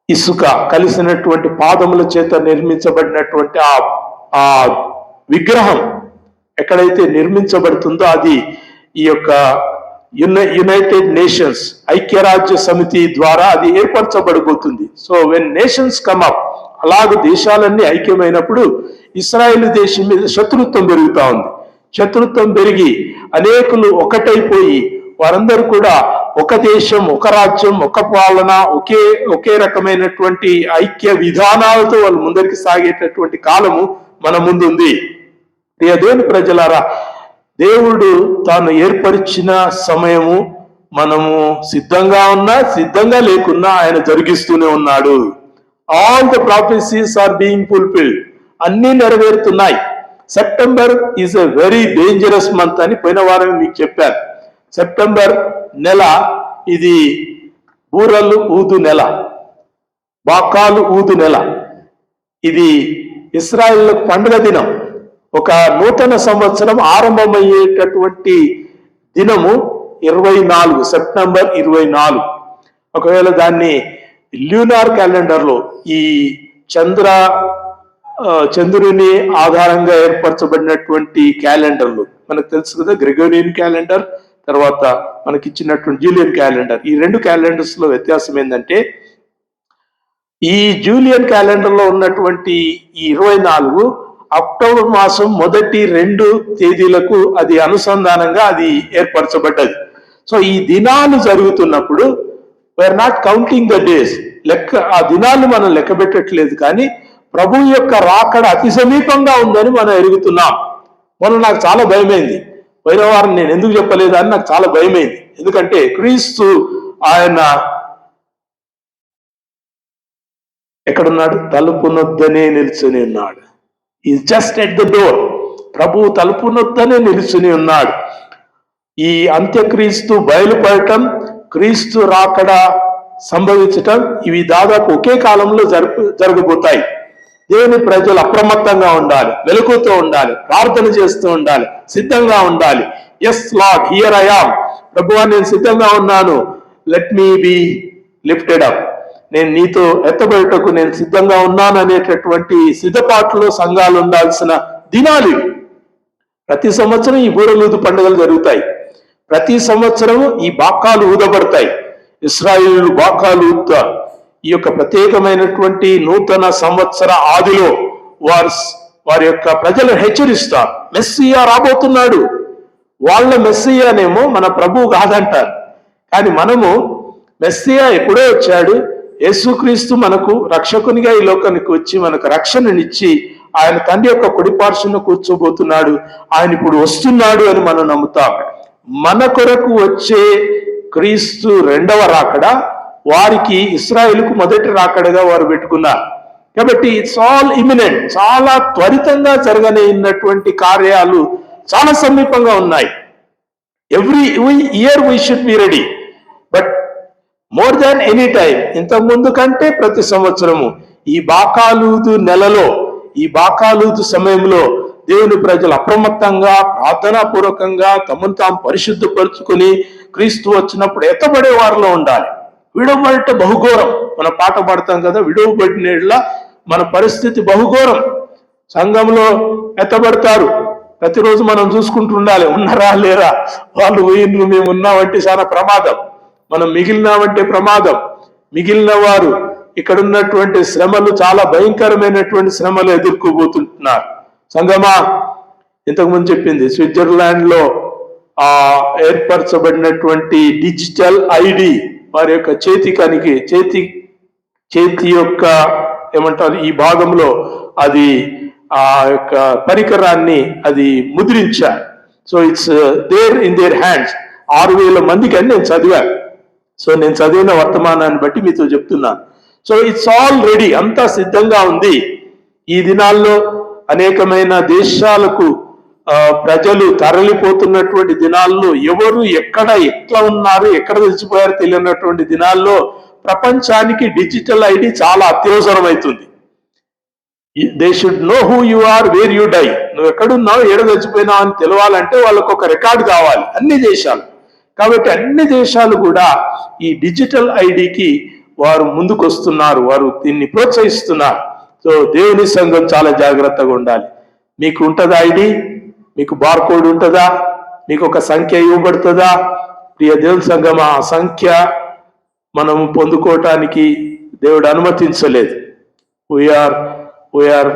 ఇసుక కలిసినటువంటి పాదముల చేత నిర్మించబడినటువంటి ఆ విగ్రహం ఎక్కడైతే నిర్మించబడుతుందో అది ఈ యొక్క యునైటెడ్ నేషన్స్ ఐక్యరాజ్య సమితి ద్వారా అది ఏర్పరచబడబోతుంది. So when nations come up, అలాగ దేశాలన్నీ ఐక్యమైనప్పుడు ఇశ్రాయేలు దేశం మీద శత్రుత్వం పెరుగుతా ఉంది. శత్రుత్వం పెరిగి అనేకులు ఒకటైపోయి వారందరూ కూడా ఒక దేశం, ఒక రాజ్యం, ఒక పాలన, ఒకే రకమైనటువంటి ఐక్య విధానాలతో వాళ్ళు ముందరికి సాగేటటువంటి కాలము మన ముందుంది. ప్రియ దేవుని ప్రజలారా, దేవుడు తాను ఏర్పరిచిన సమయము మనము సిద్ధంగా ఉన్నా సిద్ధంగా లేకున్నా ఆయన జరిగిస్తూనే ఉన్నాడు. All the prophecies are being fulfilled. అన్నీ నెరవేరుతున్నాయి. September is a very dangerous month అని పోయిన వారం మీకు చెప్పారు. సెప్టెంబర్ నెల ఇది బూరలు ఊదు నెల, బాకాలు ఊదు నెల. ఇది ఇశ్రాయేలులకు పండుగ దినం. ఒక నూతన సంవత్సరం ఆరంభమయ్యేటటువంటి దినము 24 సెప్టెంబర్ 24. ఒకవేళ దాన్ని ల్యూనార్ క్యాలెండర్లో ఈ చంద్రుని ఆధారంగా ఏర్పరచబడినటువంటి క్యాలెండర్లు మనకు తెలుసు కదా, గ్రెగోరియన్ క్యాలెండర్, తర్వాత మనకిచ్చినటువంటి జూలియన్ క్యాలెండర్. ఈ రెండు క్యాలెండర్స్ లో వ్యత్యాసం ఏంటంటే, ఈ జూలియన్ క్యాలెండర్ లో ఉన్నటువంటి ఈ 24 అక్టోబర్ మాసం మొదటి 2 తేదీలకు అది అనుసంధానంగా అది ఏర్పరచబడ్డది. సో ఈ దినాలు జరుగుతున్నప్పుడు we are not counting the days, ఆ దినాలు మనం లెక్క పెట్టట్లేదు, కానీ ప్రభు యొక్క రాకడ అతి సమీపంగా ఉందని మనం ఎరుగుతున్నాం. మొన్న నాకు చాలా భయమైంది. పోయిన వారం నేను ఎందుకు చెప్పలేదు అని నాకు చాలా భయమైంది. ఎందుకంటే క్రీస్తు ఆయన ఎక్కడున్నాడు? తలుపునొద్దనే నిలుచుని ఉన్నాడు. Is just at the door. ప్రభు తలుపునొద్దనే నిలుచుని ఉన్నాడు. ఈ అంత్యక్రీస్తు బయలుపడటం, క్రీస్తు రాకడ సంభవించటం, ఇవి దాదాపు ఒకే కాలంలో జరగబోతాయి. దేవుని ప్రజలు అప్రమత్తంగా ఉండాలి, వెలుగుతూ ఉండాలి, ప్రార్థన చేస్తూ ఉండాలి, సిద్ధంగా ఉండాలి. Yes Lord, here I am. ప్రభువా, నేను సిద్ధంగా ఉన్నాను. Let me be lifted up. నేను నీతో ఎత్తబడుటకు నేను సిద్ధంగా ఉన్నాను అనేటటువంటి సిద్ధపాటులో సంఘాలు ఉండాల్సిన దినాలు. ప్రతి సంవత్సరం ఈ బూరలూదు పండుగలు జరుగుతాయి. ప్రతి సంవత్సరం ఈ బాకాలు ఊదబడతాయి. ఇశ్రాయేలు బాకాలు ఊదుతారు. ఈ యొక్క ప్రత్యేకమైనటువంటి నూతన సంవత్సర ఆదిలో వారి యొక్క ప్రజలు హెచ్చరిస్తారు, మెస్సియా రాబోతున్నాడు. వాళ్ళ మెస్సియానేమో మన ప్రభువు కాదంటారు. కానీ మనము మెస్సియా ఎప్పుడో వచ్చాడు, యేసుక్రీస్తు మనకు రక్షకునిగా ఈ లోకానికి వచ్చి మనకు రక్షణనిచ్చి ఆయన తండ్రి యొక్క కుడిపార్శ్వన కూర్చోబోతున్నాడు, ఆయన ఇప్పుడు వస్తున్నాడు అని మనం నమ్ముతాం. మన కొరకు వచ్చే క్రీస్తు రెండవ రాకడ వారికి ఇశ్రాయేలుకు మొదటి రాకడగా వారు పెట్టుకున్నారు. కాబట్టి ఇట్స్ ఆల్ ఇమినెంట్. చాలా త్వరితంగా జరగనేటువంటి కార్యాలు చాలా సమీపంగా ఉన్నాయి. Every year we should be ready, but more than any time, ఇంతకు ముందు కంటే ప్రతి సంవత్సరము ఈ బాకాలూదు నెలలో, ఈ బాకాలూదు సమయంలో దేవుని ప్రజలు అప్రమత్తంగా ప్రార్థనాపూర్వకంగా తమను తాము పరిశుద్ధపరుచుకొని క్రీస్తు వచ్చినప్పుడు ఎత్తబడే వారిలో ఉండాలి. విడవబడట బహుఘోరం. మన పాట పాడతాం కదా, విడవబడిన మన పరిస్థితి బహుఘోరం. సంఘంలో ఎత్తబడతారు. ప్రతిరోజు మనం చూసుకుంటూ ఉండాలి, ఉన్నారా లేరా, వాళ్ళు పోయినరు, మేము ఉన్నామంటే చాలా ప్రమాదం, మనం మిగిలినామంటే ప్రమాదం. మిగిలిన వారు ఇక్కడ ఉన్నటువంటి శ్రమలు, చాలా భయంకరమైనటువంటి శ్రమలు ఎదుర్కోబోతుంటున్నారు. సంగమా, ఇంతకుముందు చెప్పింది, స్విట్జర్లాండ్ లో ఏర్పరచబడినటువంటి డిజిటల్ ఐడి వారి యొక్క చేతి యొక్క ఏమంటారు, ఈ భాగంలో అది ఆ యొక్క పరికరాన్ని అది ముద్రించారు. So it's there in their hands. 6,000 మందికి అని నేను చదివాను. సో నేను చదివిన వర్తమానాన్ని బట్టి మీతో చెప్తున్నాను. సో ఇట్స్ ఆల్ రెడీ, అంతా సిద్ధంగా ఉంది. ఈ దినాల్లో అనేకమైన దేశాలకు ప్రజలు తరలిపోతున్నటువంటి దినాల్లో, ఎవరు ఎట్లా ఉన్నారు, ఎక్కడ తెలిసిపోయారు తెలియనటువంటి దినాల్లో ప్రపంచానికి డిజిటల్ ఐడి చాలా అత్యవసరమవుతుంది. They should know who you are, where you die. నువ్వు ఎక్కడున్నావు, ఏడ చచ్చిపోయినావు అని తెలవాలంటే వాళ్ళకు ఒక రికార్డు కావాలి, అన్ని దేశాలు. కాబట్టి అన్ని దేశాలు కూడా ఈ డిజిటల్ ఐడికి వారు ముందుకు వస్తున్నారు, వారు దీన్ని ప్రోత్సహిస్తున్నారు. సో దేవుని సంఘం చాలా జాగ్రత్తగా ఉండాలి. మీకు ఉంటుందా ఐడి? మీకు బార్కోడ్ ఉంటుందా? మీకు ఒక సంఖ్య ఇవ్వబడుతుందా? ప్రియ దేవుని సంఘం, ఆ సంఖ్య మనం పొందుకోవటానికి దేవుడు అనుమతించలేదు. We are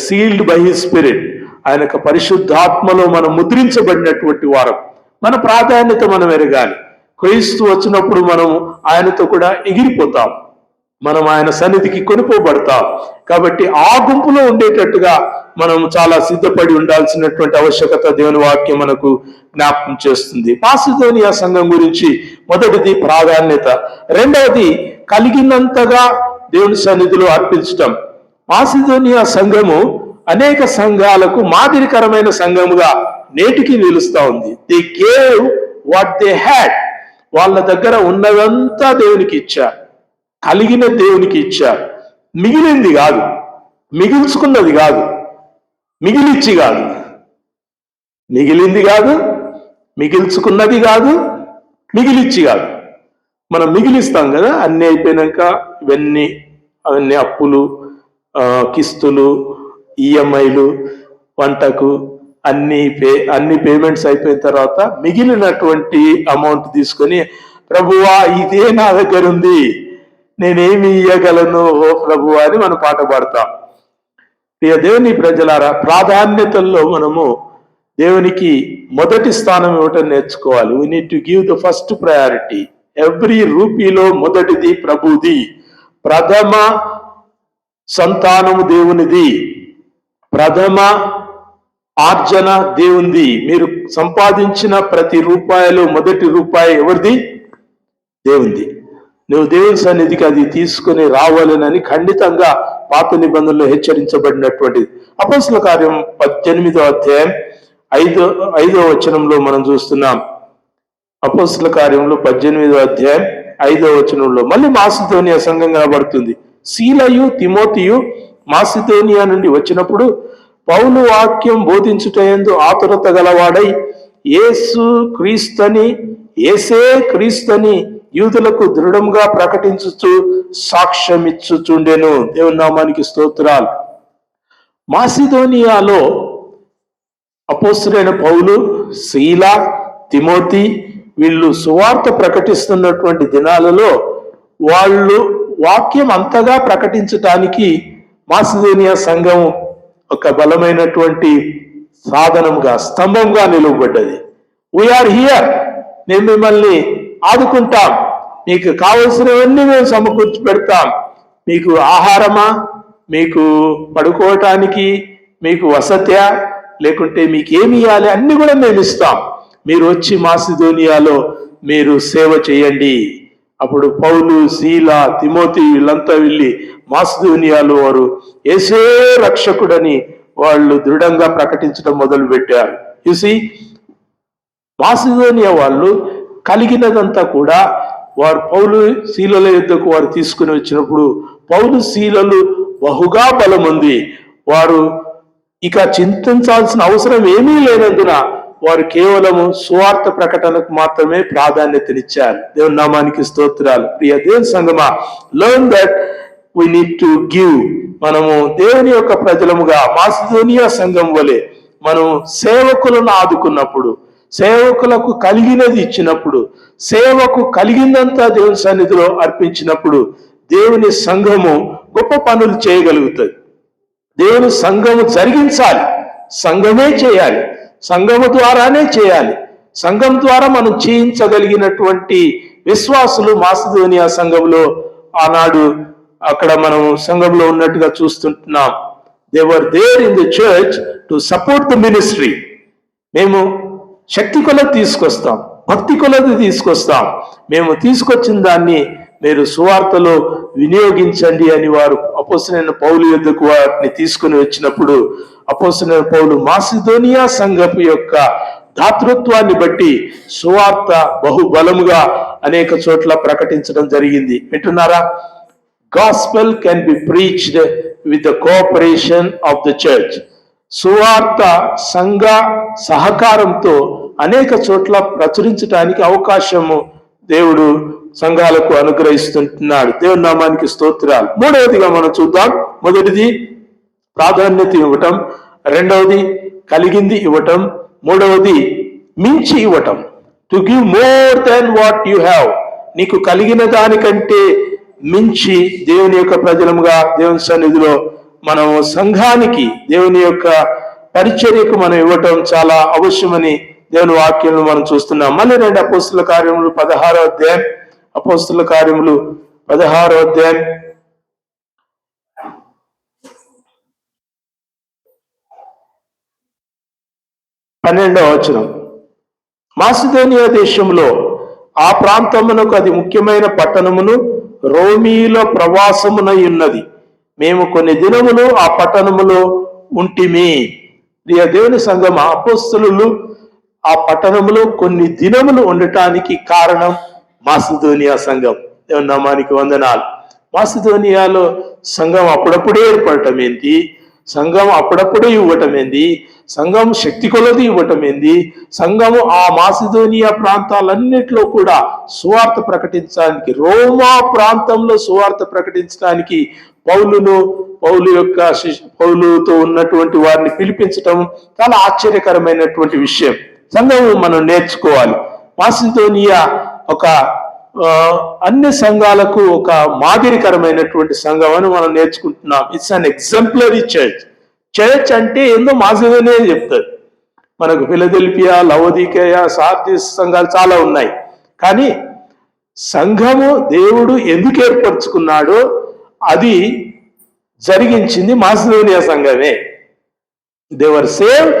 sealed by his spirit. ఆయన యొక్క పరిశుద్ధాత్మలో మనం ముద్రించబడినటువంటి వారం. మన ప్రాధాన్యత మనం ఎరగాలి. క్రీస్తు వచ్చినప్పుడు మనం ఆయనతో కూడా ఎగిరిపోతాం. మనం ఆయన సన్నిధికి కొనుక్కోబడతాం. కాబట్టి ఆ గుంపులో ఉండేటట్టుగా మనం చాలా సిద్ధపడి ఉండాల్సినటువంటి ఆవశ్యకత దేవుని వాక్యం మనకు జ్ఞాపకం చేస్తుంది. మాసిదోనియా సంఘం గురించి మొదటిది ప్రాధాన్యత, రెండవది కలిగినంతగా దేవుని సన్నిధిలో అర్పించటం. మాసిదోనియా సంఘము అనేక సంఘాలకు మాదిరికరమైన సంఘముగా నేటికి నిలుస్తా ఉంది. They gave what they had. వాళ్ళ దగ్గర ఉన్నదంతా దేవునికి ఇచ్చారు, కలిగిన దేవునికి ఇచ్చారు. మిగిలింది కాదు, మిగిల్చుకున్నది కాదు, మిగిలిచ్చి కాదు, మిగిలింది కాదు, మిగిల్చుకున్నది కాదు, మిగిలిచ్చి కాదు. మనం మిగిలిస్తాం కదా అన్నీ అయిపోయినాక, అవన్నీ అప్పులు, కిస్తులు, ఈఎంఐలు, వంటకు అన్ని పేమెంట్స్ అయిపోయిన తర్వాత మిగిలినటువంటి అమౌంట్ తీసుకొని, ప్రభువా ఇదే నా దగ్గర ఉంది, నేనేమి ఇయ్యగలను ఓ ప్రభువా అని మనం పాట పాడతాం. ప్రియ దేవుని ప్రజలారా, ప్రాధాన్యతల్లో మనము దేవునికి మొదటి స్థానం ఇవ్వటం నేర్చుకోవాలి. We need to give the first priority. Every రూపీలో మొదటిది ప్రభుది, ప్రథమ సంతానము దేవునిది, ప్రథమ ఆర్జన దేవునిది. మీరు సంపాదించిన ప్రతి రూపాయలు మొదటి రూపాయి ఎవరిది? దేవునిది. నువ్వు దేవుని సన్నిధికి అది తీసుకుని రావాలనని ఖండితంగా పాత నిబంధనలో హెచ్చరించబడినటువంటిది. అపోస్తల కార్యం 18వ అధ్యాయం 5వ వచనంలో మనం చూస్తున్నాం. అపోస్తల కార్యంలో 18వ అధ్యాయం 5వ వచనంలో మళ్ళీ మాసిదోనియా సంఘం కనబడుతుంది. సీలయు తిమోతియు మాసిదోనియా నుండి వచ్చినప్పుడు పౌలు వాక్యం బోధించుటయందు ఆతురత గలవాడై యేసే క్రీస్తని యూదులకు దృఢంగా ప్రకటించుచు సాక్ష్యమిచ్చుచుండెను. దేవుని నామానికి స్తోత్రాలు. మాసిదోనియాలో అపోస్తలుడైన పౌలు, సీల, తిమోతి వీళ్ళు సువార్త ప్రకటిస్తున్నటువంటి దినాలలో వాళ్ళు వాక్యం అంతగా ప్రకటించటానికి మాసిదోనియా సంఘం ఒక బలమైనటువంటి సాధనంగా, స్తంభంగా నిలువబడ్డది. వీఆర్ హియర్, మేము మిమ్మల్ని ఆదుకుంటాం, మీకు కావలసినవన్నీ మేము సమకూర్చి పెడతాం, మీకు ఆహారమా, మీకు పడుకోవటానికి, మీకు వసత్యా, లేకుంటే మీకు ఏమి ఇవ్వాలి అన్ని కూడా మేము ఇస్తాం, మీరు వచ్చి మాసిదోనియాలో మీరు సేవ చేయండి. అప్పుడు పౌలు, సీల, తిమోతి వీళ్ళంతా వెళ్ళి మాసిదోనియాలో వారు యేసే రక్షకుడని వాళ్ళు దృఢంగా ప్రకటించడం మొదలు పెట్టారు. చూసి మాసిదోనియా వాళ్ళు కలిగినదంతా కూడా వారు పౌలు శీలల యుద్ధకు వారు తీసుకుని వచ్చినప్పుడు పౌలు శీలలు బహుగా బలముంది, వారు ఇక చింతించాల్సిన అవసరం ఏమీ లేనందున వారు కేవలము సువార్త ప్రకటనకు మాత్రమే ప్రాధాన్యతనిచ్చారు. దేవుని నామానికి స్తోత్రాలు. ప్రియ దేవుని సంగమా, learn that we need to give. మనము దేవుని యొక్క ప్రజలముగా మాసిదోనియా సంఘం వలె మనం సేవకులను ఆదుకున్నప్పుడు, సేవకులకు కలిగినది ఇచ్చినప్పుడు, సేవకు కలిగిందంతా దేవుని సన్నిధిలో అర్పించినప్పుడు దేవుని సంఘము గొప్ప పనులు చేయగలుగుతుంది. దేవుని సంఘము జరిగించాలి, సంఘమే చేయాలి, సంఘము ద్వారానే చేయాలి. సంఘం ద్వారా మనం చేయించగలిగినటువంటి విశ్వాసులు మాసిదోనియా సంఘంలో ఆనాడు అక్కడ మనం సంఘంలో ఉన్నట్టుగా చూస్తుంటున్నాం. They were there in the church to support the ministry. మేము శక్తి కొలది తీసుకొస్తాం, భక్తి కొలది తీసుకొస్తాం, మేము తీసుకొచ్చిన దాన్ని మీరు సువార్తలో వినియోగించండి అని వారు అపోస్తలుడైన పౌలు యొద్దకు వారిని తీసుకుని వచ్చినప్పుడు అపోస్తలుడైన పౌలు మాసిదోనియా సంఘపు యొక్క దాతృత్వాన్ని బట్టి సువార్త బహుబలముగా అనేక చోట్ల ప్రకటించడం జరిగింది. వింటున్నారా? Gospel can be preached with the cooperation of the church. సువార్త సంఘ సహకారంతో అనేక చోట్ల ప్రచురించడానికి అవకాశము దేవుడు సంఘాలకు అనుగ్రహిస్తుంటున్నాడు. దేవుని నామానికి స్తోత్రాలు. మూడవదిగా మనం చూద్దాం. మొదటిది ప్రాధాన్యత ఇవ్వటం, రెండవది కలిగింది ఇవ్వటం, మూడవది మించి ఇవ్వటం. To give more than what you have. నీకు కలిగిన దానికంటే మించి దేవుని యొక్క ప్రజలముగా దేవుని సన్నిధిలో మనం సంఘానికి దేవుని యొక్క పరిచర్యకు మనం ఇవ్వటం చాలా అవశ్యమని దేవుని వాక్యంలో మనం చూస్తున్నాం. మళ్ళీ రండి అపోస్తల కార్యములు 16వ అధ్యాయం, అపోస్తల కార్యములు 16వ అధ్యాయం 12వ వచనం. మాసిదోనియా దేశంలో ఆ ప్రాంతమునకు అది ముఖ్యమైన పట్టణమును రోమీల ప్రవాసమునై ఉన్నది. మేము కొన్ని దినములు ఆ పట్టణములో ఉంటిమి. ప్రియ దేవుని సంఘం, అపోస్తలులు ఆ పట్టణంలో కొన్ని దినములు ఉండటానికి కారణం మాసిదోనియా సంఘం. దేవుని నామానికి వందనాలు. మాసిదోనియాలో సంఘం అప్పుడప్పుడే ఏర్పడటం ఏంటి, సంఘం అప్పుడప్పుడే ఇవ్వటం ఏంది, సంఘం శక్తి కొలది ఇవ్వటం ఏంది, సంఘము ఆ మాసిదోనియా ప్రాంతాలన్నిటిలో కూడా సువార్త ప్రకటించడానికి, రోమా ప్రాంతంలో సువార్త ప్రకటించడానికి పౌలుతో ఉన్నటువంటి వారిని పిలిపించటం చాలా ఆశ్చర్యకరమైనటువంటి విషయం. సంఘము మనం నేర్చుకోవాలి. మాసిదోనియా ఒక అన్ని సంఘాలకు ఒక మాదిరికరమైనటువంటి సంఘం అని మనం నేర్చుకుంటున్నాం. It's an exemplary church. Church అంటే ఏందో మాసిదోనియా చెప్తారు. మనకు ఫిలదెల్ఫియా, లవోదికేయ, సార్దిస్ సంఘాలు చాలా ఉన్నాయి. కానీ సంఘము దేవుడు ఎందుకు ఏర్పరచుకున్నాడో అది జరిగించింది మాసిదోనియా సంఘమే. They were saved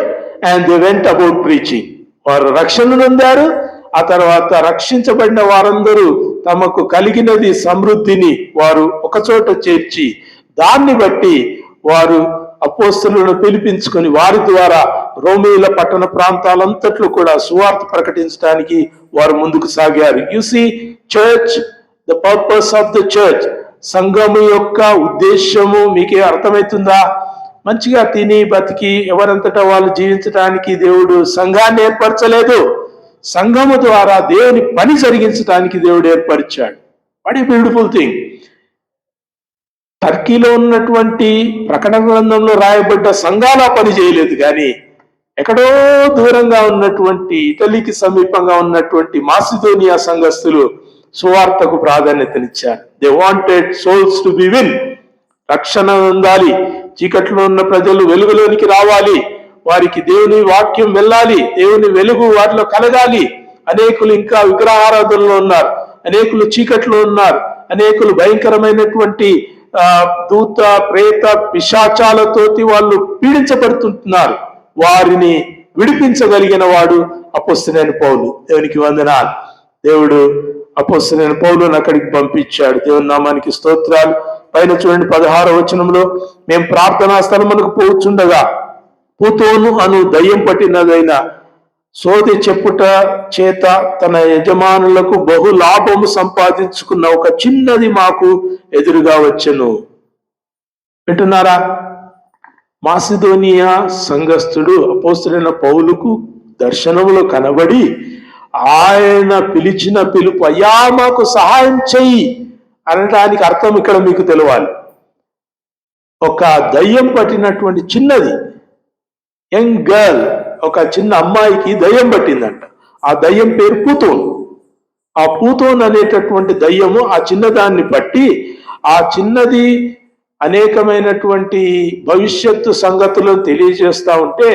and they went about preaching. వారు రక్షణ పొందారు. ఆ తర్వాత రక్షించబడిన వారందరూ తమకు కలిగినది సమృద్ధిని వారు ఒకచోట చేర్చి దాన్ని బట్టి వారు అపోస్తలులను పిలిపించుకొని వారి ద్వారా రోమీల పట్టణ ప్రాంతాలంతట్లో కూడా సువార్త ప్రకటించడానికి వారు ముందుకు సాగారు. You see church, the purpose of the church, సంఘము యొక్క ఉద్దేశము మీకే అర్థమవుతుందా? మంచిగా తిని బతికి ఎవరంతటా వాళ్ళు జీవించడానికి దేవుడు సంఘాన్ని ఏర్పరచలేదు. సంఘము ద్వారా దేవుని పని జరిగించడానికి దేవుడు ఏర్పరిచాడు. What a beautiful thing. టర్కీలో ఉన్నటువంటి ప్రకటన గ్రంథంలో రాయబడ్డ సంఘాల పని చేయలేదు, కానీ ఎక్కడో దూరంగా ఉన్నటువంటి ఇటలీకి సమీపంగా ఉన్నటువంటి మాసిదోనియా సంఘస్థులు సువార్తకు ప్రాధాన్యతనిచ్చారు. They wanted souls to be win. రక్షణ ఉండాలి, చీకట్లో ఉన్న ప్రజలు వెలుగులోనికి రావాలి, వారికి దేవుని వాక్యం వెళ్ళాలి, దేవుని వెలుగు వారిలో కలగాలి. అనేకులు ఇంకా విగ్రహారాధనలో ఉన్నారు, అనేకులు చీకట్లో ఉన్నారు, అనేకులు భయంకరమైనటువంటి దూత ప్రేత పిశాచాలతోటి వాళ్ళు పీడించబడుతుంటున్నారు. వారిని విడిపించగలిగిన వాడు అపోస్తలుడైన పౌలు. దేవునికి వందనాలు. దేవుడు అపోస్తలుడైన పౌలును అక్కడికి పంపించాడు. దేవుని నామానికి స్తోత్రాలు. పైన చూడండి 16వ వచనంలో, మేము ప్రార్థనా స్థలమునకు పోచుండగా పూతోను అను దయ్యం పట్టినదైన సోది చెప్పుట చేత తన యజమానులకు బహు లాభము సంపాదించుకున్న ఒక చిన్నది మాకు ఎదురుగా వచ్చెను. వింటున్నారా? మాసిదోనియా సంఘస్థుడు అపోస్తలుడైన పౌలుకు దర్శనములో కనబడి ఆయన పిలిచిన పిలుపు, అయ్యా మాకు సహాయం చెయ్యి అనడానికి అర్థం ఇక్కడ మీకు తెలవాలి. ఒక దయ్యం పట్టినటువంటి చిన్నది యంగ్ గర్ల్, ఒక చిన్న అమ్మాయికి దయ్యం పట్టిందంట. ఆ దయ్యం పేరు పూతోన్. ఆ పూతోన్ అనేటటువంటి దయ్యము ఆ చిన్నదాన్ని పట్టి, ఆ చిన్నది అనేకమైనటువంటి భవిష్యత్తు సంగతులను తెలియజేస్తా ఉంటే,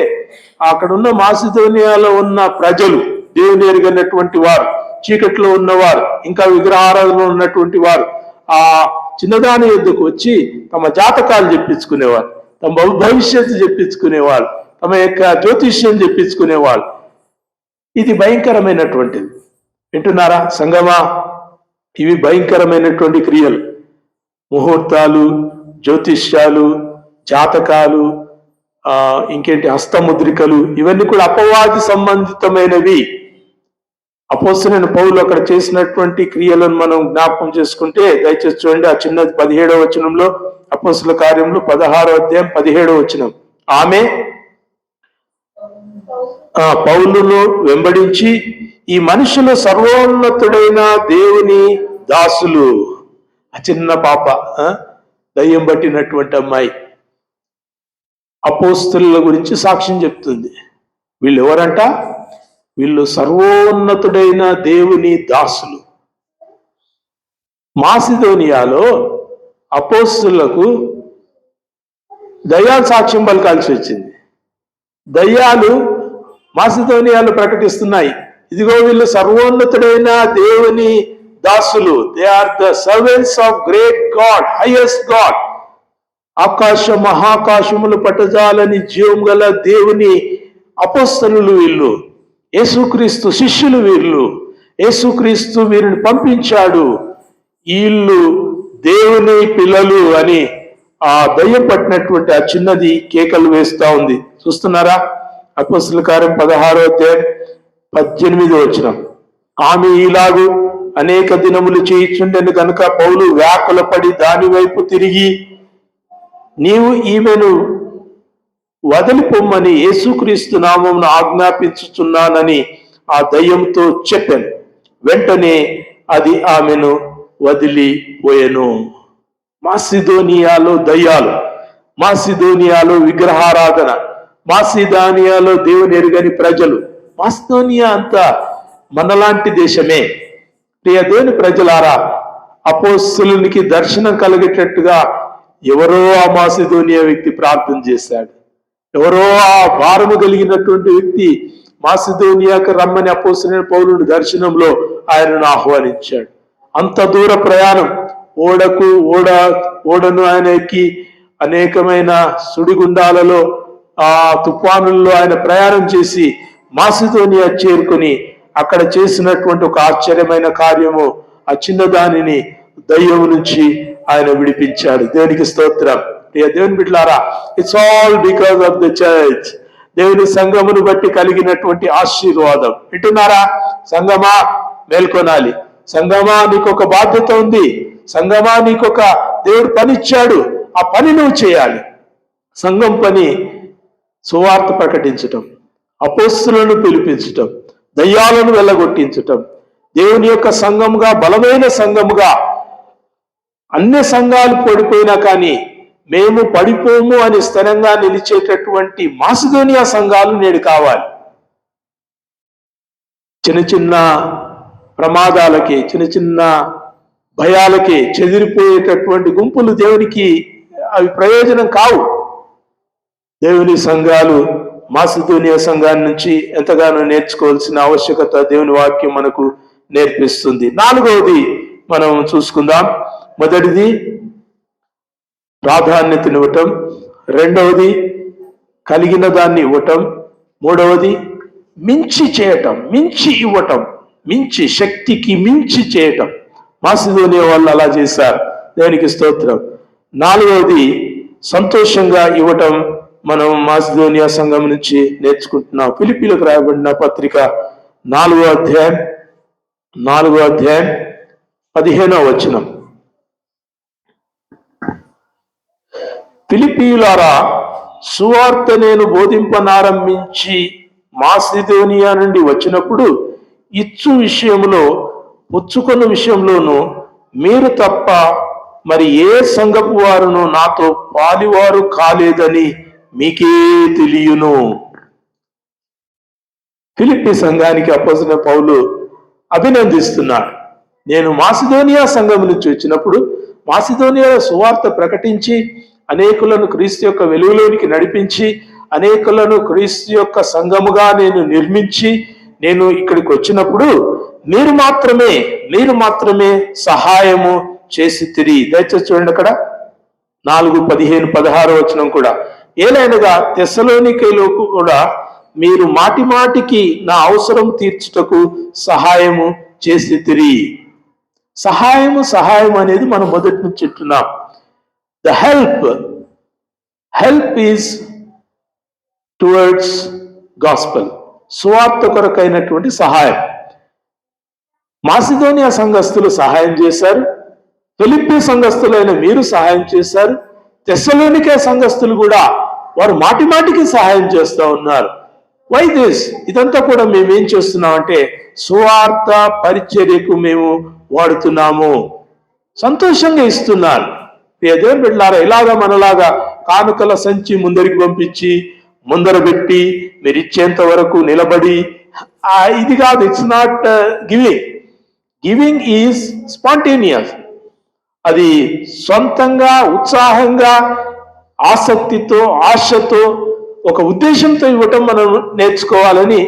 అక్కడున్న మాసిదోనియాలో ఉన్న ప్రజలు, దేవుని ఎరుగనటువంటి వారు, చీకట్లో ఉన్నవారు, ఇంకా విగ్రహారాధనలో ఉన్నటువంటి వారు ఆ చిన్నదాని ఎద్దుకు వచ్చి తమ జాతకాలు చెప్పించుకునేవారు, తమ భవిష్యత్తు చెప్పించుకునేవారు, తమ యొక్క జ్యోతిష్యం చెప్పించుకునేవాళ్ళు. ఇది భయంకరమైనటువంటిది. వింటున్నారా సంగమా? ఇవి భయంకరమైనటువంటి క్రియలు. ముహూర్తాలు, జ్యోతిష్యాలు, జాతకాలు, ఇంకేంటి హస్తముద్రికలు, ఇవన్నీ కూడా అపవాది సంబంధితమైనవి. అపోస్తలుడైన పౌలు అక్కడ చేసినటువంటి క్రియలను మనం జ్ఞాపకం చేసుకుంటే, దయచేసి చూడండి ఆ చిన్నది 17వ వచనంలో, అపోస్తలుల కార్యములు 16వ అధ్యాయం 17వ వచనం. ఆమె పౌలును వెంబడించి, ఈ మనుషులు సర్వోన్నతుడైన దేవుని దాసులు. ఆ చిన్న పాప, దయ్యం పట్టినటువంటి అమ్మాయి అపోస్తలుల గురించి సాక్ష్యం చెప్తుంది. వీళ్ళు ఎవరంట? వీళ్ళు సర్వోన్నతుడైన దేవుని దాసులు. మాసిదోనియాలో అపోస్తలులకు దయ్యాలు సాక్ష్యం పలకాల్సి వచ్చింది. దయ్యాలు మాసిదోనియాలో ప్రకటిస్తున్నాయి, ఇదిగో వీళ్ళు సర్వోన్నతుడైన దేవుని దాసులు. They are the servants of great God, highest God. ఆకాశ మహాకాశములు పట్టజాలని జీవం గల దేవుని అపోస్తలులు వీళ్ళు, యేసుక్రీస్తు శిష్యులు వీళ్ళు, యేసుక్రీస్తు వీరిని పంపించాడు, వీళ్ళు దేవుని పిల్లలు అని ఆ దయ్యం పట్టినటువంటి ఆ చిన్నది కేకలు వేస్తా ఉంది. చూస్తున్నారా? అపోస్తలుల కార్యం 16వ అధ్యాయం 18వ వచనం. ఆమె ఇలాగు అనేక దినములు చేయిచుండెను కనుక పౌలు వ్యాకులపడి దాని వైపు తిరిగి, నీవు ఈమెను వదిలిపోమ్మని యేసుక్రీస్తు నామమున ఆజ్ఞాపించుచున్నానని ఆ దయ్యంతో చెప్పాను. వెంటనే అది ఆమెను వదిలిపోయెను. మాసిదోనియాలో దయ్యాలు, మాసిదోనియాలో విగ్రహారాధన, మాసిదోనియాలో దేవుని ఎరుగని ప్రజలు. మాసిదోనియా అంతా మనలాంటి దేశమే. ప్రియ దేవుని ప్రజలారా, అపోస్తలునికి దర్శనం కలిగేటట్టుగా ఎవరో ఆ మాసిదోనియా వ్యక్తి ప్రార్థన చేశాడు. ఎవరో ఆ భారము కలిగినటువంటి వ్యక్తి మాసిదోనియాకు రమ్మని అపోస్తలుడైన పౌలుని దర్శనంలో ఆయనను ఆహ్వానించాడు. అంత దూర ప్రయాణం, ఓడను ఆయన ఎక్కి అనేకమైన సుడిగుండాలలో ఆ తుఫానుల్లో ఆయన ప్రయాణం చేసి మాసిదోనియా చేరుకుని అక్కడ చేసినటువంటి ఒక ఆశ్చర్యమైన కార్యము, ఆ చిన్నదానిని దయ్యం నుంచి ఆయన విడిపించాడు. దేవునికి స్తోత్రం. దేవుని బిడ్డలారా, it's all because of the church. దేవుని సంఘమును బట్టి కలిగినటువంటి ఆశీర్వాదం. వింటున్నారా? సంఘమా, మేల్కొనాలి. సంఘమా, నీకు ఒక బాధ్యత ఉంది. సంఘమా, నీకు ఒక దేవుడు పని ఇచ్చాడు. ఆ పని నువ్వు చేయాలి. సంఘం పని సువార్త ప్రకటించటం, అపోస్తలులను పిలిపించటం, దయ్యాలను వెళ్ళగొట్టించటం, దేవుని యొక్క సంఘముగా, బలమైన సంఘముగా. అన్ని సంఘాలు పడిపోయినా కానీ మేము పడిపోము అని స్థిరంగా నిలిచేటటువంటి మాసిదోనియా సంఘాలు నేడు కావాలి. చిన్న చిన్న ప్రమాదాలకి, చిన్న చిన్న భయాలకి చెదిరిపోయేటటువంటి గుంపులు దేవునికి అవి ప్రయోజనం కావు. దేవుని సంఘాలు మాసిదోనియా సంఘాన్ని నుంచి ఎంతగానో నేర్చుకోవాల్సిన ఆవశ్యకత దేవుని వాక్యం మనకు నేర్పిస్తుంది. 4వది మనం చూసుకుందాం. మొదటిది ప్రాధాన్యతనివ్వటం, 2వది కలిగిన దాన్ని ఇవ్వటం, 3వది మించి చేయటం, మించి ఇవ్వటం, మించి, శక్తికి మించి చేయటం. మాసిదోనియా వాళ్ళు అలా చేశారు. దేవునికి స్తోత్రం. 4వది సంతోషంగా ఇవ్వటం. మనం మాసిదోనియా సంఘం నుంచి నేర్చుకుంటున్నాం. ఫిలిప్పీలకు రాయబడిన పత్రిక 4వ అధ్యాయం 15వ వచనం. ఫిలిప్పీయులారా, సువార్త నేను బోధింపనారంభించి మాసిదోనియా నుండి వచ్చినప్పుడు ఇచ్చు విషయంలో, పుచ్చుకొన్న విషయంలోనూ మీరు తప్ప మరి ఏ సంఘపు వారును నాతో పాలివారు కాలేదని మీకే తెలియను. ఫిలిప్పీ సంఘానికి అపోస్తలుడైన పౌలు అభినందిస్తున్నాడు. నేను మాసిదోనియా సంఘం నుంచి వచ్చినప్పుడు మాసిదోనియా సువార్త ప్రకటించి అనేకులను క్రీస్తు యొక్క వెలుగులోనికి నడిపించి అనేకులను క్రీస్తు యొక్క సంఘముగా నేను నిర్మించి నేను ఇక్కడికి వచ్చినప్పుడు మీరు మాత్రమే సహాయము చేసి తిరిగి. దయచేసి చూడండి, అక్కడ 4:15-16 వచనం కూడా. ఏలైనగా తెస్సలోనికైలో కూడా మీరు మాటి మాటికి నా అవసరం తీర్చుటకు సహాయము చేసి తిరిగి. సహాయం అనేది మనం మొదటి నుంచి చెప్తున్నాం. The help is towards gospel, సువార్త కొరకైనటువంటి సహాయం. మాసిదోనియా సంఘస్థులు సహాయం చేశారు, ఫిలిప్పీ సంఘస్థులైన మీరు సహాయం చేశారు, తెస్సలోనికే సంఘస్థులు కూడా వారు మాటి మాటికి సహాయం చేస్తూ ఉన్నారు. Why this? ఇదంతా కూడా మేము ఏం చేస్తున్నామంటే సువార్త పరిచర్యకు మేము వాడుతున్నాము. సంతోషంగా ఇస్తున్నారు. దేవుని బిడ్డలారా, ఇలాగా మనలాగా కానుకల సంచి ముందరికి పంపించి ముందర పెట్టి మీరు ఇచ్చేంత వరకు నిలబడి ఇది కాదు. It's not giving is spontaneous. అది సొంతంగా, ఉత్సాహంగా, ఆసక్తితో, ఆశతో, ఒక ఉద్దేశంతో ఇవ్వటం మనం నేర్చుకోవాలని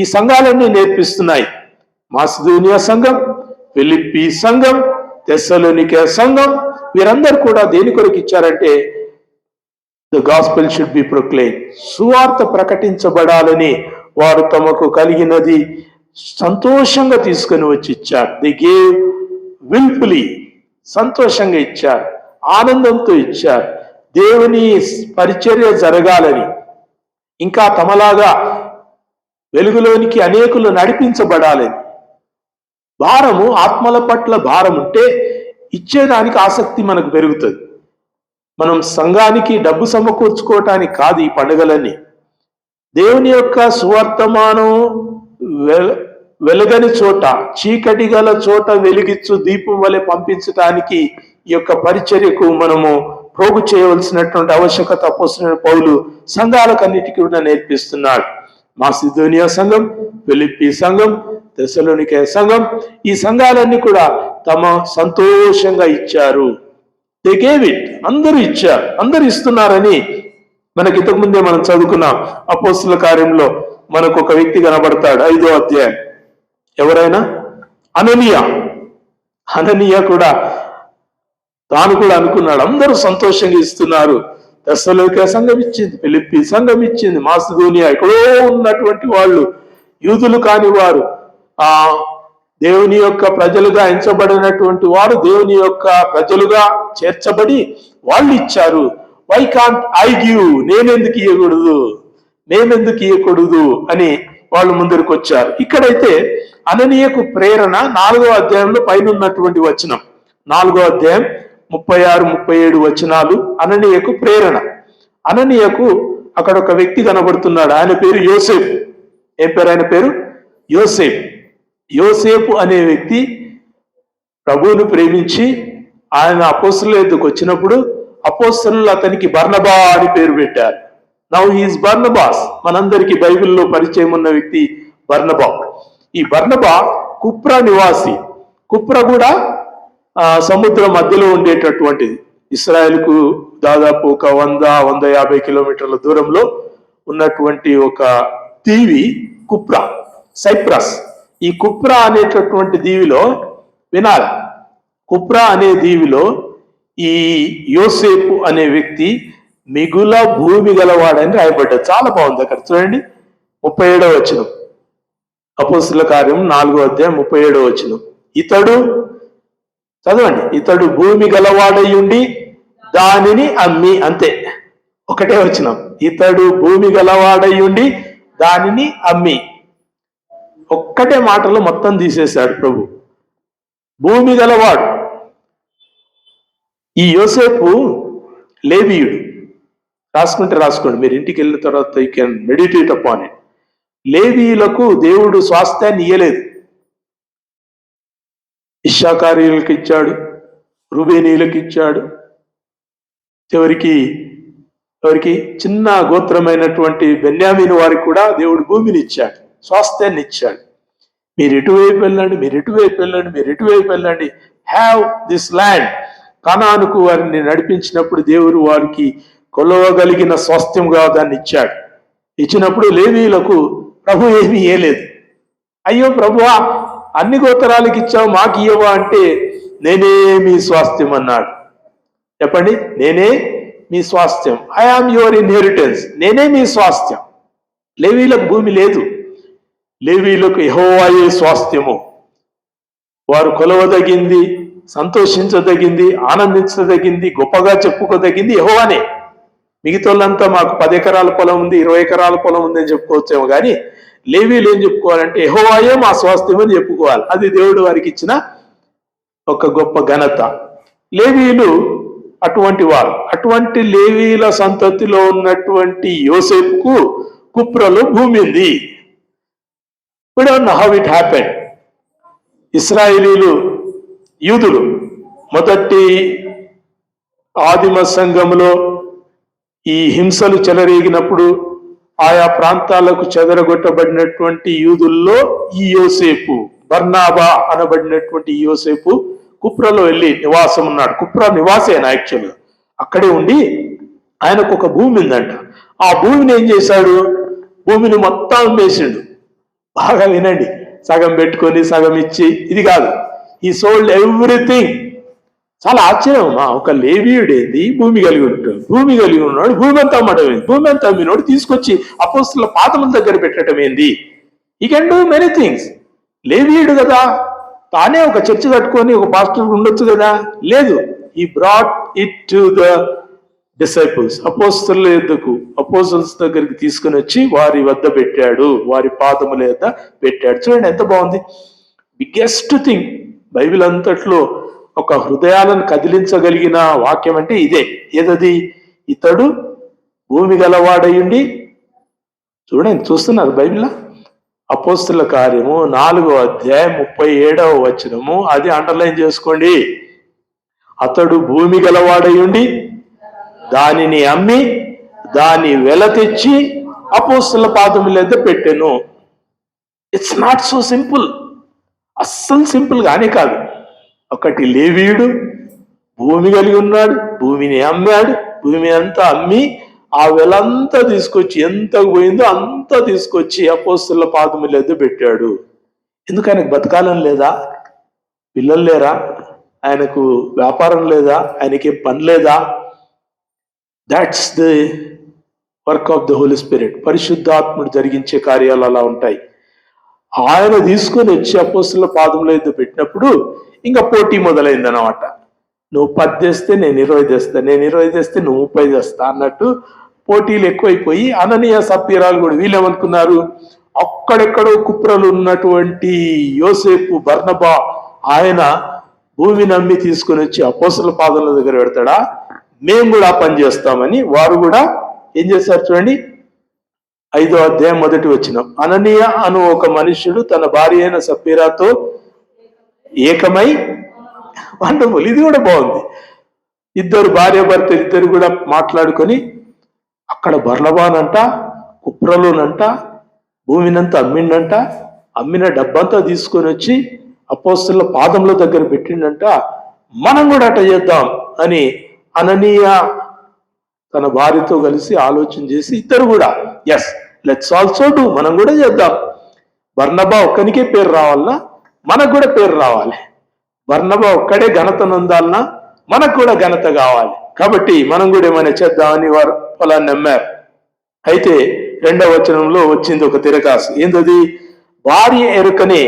ఈ సంఘాలన్నీ నేర్పిస్తున్నాయి. మాసిదోనియా సంఘం, ఫిలిప్పీ సంఘం, తెస్సలోనికే సంఘం, వీరందరూ కూడా దేని కొరకు ఇచ్చారంటే the gospel should be proclaim. సువార్త ప్రకటించబడాలని వారు తమకు కలిగినది సంతోషంగా తీసుకొని వచ్చి ఇచ్చారు. ది గేవ్ విల్ఫుల్లీ, సంతోషంగా ఇచ్చారు, ఆనందంతో ఇచ్చారు. దేవుని పరిచర్య జరగాలని, ఇంకా తమలాగా వెలుగులోనికి అనేకులు నడిపించబడాలని. భారము, ఆత్మల పట్ల భారం ఉంటే ఇచ్చేదానికి ఆసక్తి మనకు పెరుగుతుంది. మనం సంఘానికి డబ్బు సమకూర్చుకోవటానికి కాదు ఈ పండుగలన్నీ. దేవుని యొక్క సువర్తమానం వెలగని చోట, చీకటి గల చోట వెలిగించు దీపం వలె పంపించటానికి ఈ యొక్క పరిచర్యకు మనము ప్రోగు చేయవలసినటువంటి ఆవశ్యకత అపోస్తలుడైన పౌలు సంఘాలకన్నిటికీ కూడా నేర్పిస్తున్నాడు. మాసిదోనియా సంఘం, ఫిలిప్పీ సంఘం, తెస్సలోనికే సంఘం, ఈ సంఘాలన్నీ కూడా తమ సంతోషంగా ఇచ్చారు. They gave it. అందరూ ఇచ్చారు, అందరూ ఇస్తున్నారని మనకి ఇంతకుముందే మనం చదువుకున్నాం. అపోస్తల కార్యంలో మనకు ఒక వ్యక్తి కనబడతాడు, 5వ అధ్యాయం. ఎవరైనా? అననీయ. అననీయ కూడా తాను కూడా అనుకున్నాడు, అందరూ సంతోషంగా ఇస్తున్నారు. తెస్సలోనికే సంఘం ఇచ్చింది, ఫిలిప్పీ సంఘం ఇచ్చింది, మాసిదోనియా, ఎక్కడో ఉన్నటువంటి వాళ్ళు, యూదులు కాని వారు, దేవుని యొక్క ప్రజలుగా ఎంచబడినటువంటి వారు దేవుని యొక్క ప్రజలుగా చేర్చబడి వాళ్ళు ఇచ్చారు. Why can't I give? నేనెందుకు ఇవ్వకూడదు అని వాళ్ళు ముందరికి వచ్చారు. ఇక్కడైతే అననీయకు ప్రేరణ 4వ అధ్యాయంలో పైన ఉన్నటువంటి వచనం, 4వ అధ్యాయం 36-37 వచనాలు అననీయకు ప్రేరణ. అననీయకు అక్కడ ఒక వ్యక్తి కనబడుతున్నాడు, ఆయన పేరు యోసేపు. ఏం పేరు ఆయన పేరు? యోసేపు. యోసేపు అనే వ్యక్తి ప్రభువును ప్రేమించి ఆయన అపోస్తలుల యొద్దకు వచ్చినప్పుడు అపోస్తలులు అతనికి బర్నబా అని పేరు పెట్టారు. Now he is Barnabas. మనందరికీ బైబిల్లో పరిచయం ఉన్న వ్యక్తి బర్నబా. ఈ బర్నబా కుప్రా నివాసి. కుప్ర కూడా సముద్రం మధ్యలో ఉండేటటువంటిది. ఇస్రాయేల్కు దాదాపు ఒక 100-150 కిలోమీటర్ల దూరంలో ఉన్నటువంటి ఒక దీవి కుప్రా, సైప్రస్. ఈ కుప్రా అనేటటువంటి దీవిలో వినాలి, కుప్రా అనే దీవిలో ఈ యోసేపు అనే వ్యక్తి మిగుల భూమి గలవాడని రాయబడ్డాడు. చాలా బాగుంది. అక్కడ చూడండి, 37వ వచనం, అపోస్తలుల కార్యం 4వ అధ్యాయం 37వ వచనం. ఇతడు, చదవండి, ఇతడు భూమి గలవాడయుండి దానిని అమ్మి. అంతే, ఒకటే వచనం. ఇతడు భూమి గలవాడయుండి దానిని అమ్మి. ఒక్కటే మాటలో మొత్తం తీసేశాడు ప్రభు. భూమి గలవాడు. ఈ యోసేపు లేవీయుడు. రాసుకోండి, మీరు ఇంటికి వెళ్ళిన తర్వాత you can meditate upon it. లేవీయులకు దేవుడు స్వాస్థ్యాన్ని ఇయ్యలేదు. ఇశ్శాఖారీయులకు ఇచ్చాడు, రూబేనీయులకు ఇచ్చాడు, ఎవరికి చిన్న గోత్రమైనటువంటి బెన్యామీను వారికి కూడా దేవుడు భూమిని ఇచ్చాడు, స్వాస్థ్యాన్ని ఇచ్చాడు. మీరు ఎటువైపు వెళ్ళండి, హ్యావ్ దిస్ ల్యాండ్. కనానుకు వారిని నడిపించినప్పుడు దేవుడు వారికి కొలవగలిగిన స్వాస్థ్యంగా దాన్ని ఇచ్చాడు. ఇచ్చినప్పుడు లేవీయులకు ప్రభు ఏమీ ఇయ్యలేదు. అయ్యో ప్రభువా, అన్ని గోత్రాలకు ఇచ్చావు, మాకు ఇయ్యవా అంటే నేనే మీ స్వాస్థ్యం అన్నాడు. చెప్పండి, నేనే మీ స్వాస్థ్యం. I am your inheritance. నేనే మీ స్వాస్థ్యం. లేవీయులకు భూమి లేదు. లేవీయులకు యెహోవాయే స్వాస్థ్యము. వారు కొలవదగింది, సంతోషించదగింది, ఆనందించదగింది, గొప్పగా చెప్పుకోదగింది యెహోవానే. మిగతాళ్ళంతా మాకు 10 ఎకరాల పొలం ఉంది, 20 ఎకరాల పొలం ఉంది అని చెప్పుకోవచ్చేమో కానీ లేవీయులు ఏం చెప్పుకోవాలంటే యెహోవాయే మా స్వాస్థ్యం అని చెప్పుకోవాలి. అది దేవుడు వారికి ఇచ్చిన ఒక గొప్ప ఘనత. లేవీయులు అటువంటి వారు. అటువంటి లేవీయుల సంతతిలో ఉన్నటువంటి యోసేపుకు కుప్రలో భూమి ఉంది. We don't know how it happened. ఇశ్రాయేలీలు, యూదులు మొదటి ఆదిమ సంఘంలో ఈ హింసలు చెలరేగినప్పుడు ఆయా ప్రాంతాలకు చెదరగొట్టబడినటువంటి యూదుల్లో ఈ యోసేపు, బర్నాబా అనబడినటువంటి యోసేపు కుప్రలో వెళ్ళి నివాసం ఉన్నాడు. కుప్రా నివాసి ఆయన యాక్చువల్గా. అక్కడే ఉండి ఆయనకు ఒక భూమి ఉందంట. ఆ భూమిని ఏం చేశాడు? భూమిని మొత్తం అమ్మేసిండు. బాగా వినండి, సగం పెట్టుకొని సగం ఇచ్చి, ఇది కాదు. ఈ సోల్డ్ ఎవ్రీథింగ్. చాలా ఆశ్చర్యమా, ఒక లేవీయుడేంది భూమి కలిగి ఉంటాడు, భూమి కలిగి ఉన్నాడు, భూమి అంతా అమ్మడం ఏంది, భూమి అంతా అమ్మినోడు తీసుకొచ్చి అపోస్తుల పాదముల దగ్గర పెట్టడం ఏంది? ఈ కెన్ డూ మెనీ థింగ్స్. లేవీయుడు కదా, తానే ఒక చర్చ్ కట్టుకొని ఒక పాస్టర్ ఉండొచ్చు కదా, లేదు. ఈ brought it to the disciples, అపోస్తలుల యొద్దకు, అపోస్తల్స్ దగ్గరికి తీసుకుని వచ్చి వారి వద్ద పెట్టాడు, వారి పాదముల యొద్ద పెట్టాడు. చూడండి ఎంత బాగుంది. బిగ్గెస్ట్ థింగ్ బైబిల్ అంతట్లో ఒక హృదయాలను కదిలించగలిగిన వాక్యం అంటే ఇదే. ఏదది? ఇతడు భూమి గలవాడయుండి, చూడండి చూస్తున్నారు బైబిల్లో, అపోస్తుల కార్యము 4వ అధ్యాయం 37వ వచనము, అది అండర్లైన్ చేసుకోండి. అతడు భూమి గలవాడయుండి దానిని అమ్మి దాని వెల తెచ్చి అపోస్తుల పాదముల యొద్ద పెట్టెను. It's not so simple. అస్సలు సింపుల్ గానే కాదు. ఒకటి లేవీయుడు భూమి కలిగి ఉన్నాడు, భూమిని అమ్మాడు, భూమి అంతా అమ్మి ఆ వెలంతా తీసుకొచ్చి, ఎంత పోయిందో అంతా తీసుకొచ్చి అపోస్తుల పాదముల యొద్ద పెట్టాడు. ఎందుకు? ఆయనకు బతకాలని లేదా? పిల్లలు లేరా? ఆయనకు వ్యాపారం లేదా? ఆయనకేం పని లేదా? That's the work of the Holy Spirit. పరిశుద్ధాత్ముడు జరిగించే కార్యాలు అలా ఉంటాయి. ఆయన తీసుకొని వచ్చి అపోస్తుల పాదముల యొద్ద పెట్టినప్పుడు ఇంకా పోటీ మొదలైంది అన్నమాట. నువ్వు 10 తెస్తే నేను 20 తెస్తా, నేను 20 తెస్తే నువ్వు 30 తెస్తా అన్నట్టు పోటీలు ఎక్కువైపోయి అననీయ సప్పీరాలు కూడా వీళ్ళేమనుకున్నారు, అక్కడెక్కడో కుప్రలు ఉన్నటువంటి యోసేపు బర్నబా ఆయన భూమిని అమ్మి తీసుకొని వచ్చి అపోస్తుల పాదముల దగ్గర పెడతాడా, మేము కూడా ఆ పని చేస్తామని వారు కూడా ఏం చేశారు చూడండి. 5వ అధ్యాయం 1వ వచనం, అననీయ అను ఒక మనుష్యుడు తన భార్య అయిన సప్పీరాతో ఏకమై, వండర్ఫుల్, ఇది కూడా బాగుంది. ఇద్దరు భార్య భర్త ఇద్దరు కూడా మాట్లాడుకొని అక్కడ బర్లబానంట, కుప్రలోనంట భూమినంతా అమ్మిండంట, అమ్మిన డబ్బంతా తీసుకొని వచ్చి అపోస్తుల పాదముల దగ్గర పెట్టిండంట. మనం కూడా అట్ట చేద్దాం అని అననీయ తన భార్యతో కలిసి ఆలోచన చేసి ఇద్దరు కూడా ఎస్ లెట్స్ ఆల్సో డూ, మనం కూడా చేద్దాం. బర్నబా ఒక్కనికే పేరు రావాలన్నా మనకు కూడా పేరు రావాలి. బర్నబా ఒక్కడే ఘనత నొందాలన్నా మనకు కూడా ఘనత కావాలి. కాబట్టి మనం కూడా ఏమైనా చేద్దామని వారు అలా నమ్మారు. అయితే 2వ వచనంలో వచ్చింది ఒక తిరకాసు. ఏంటది? భార్య ఎరుకనే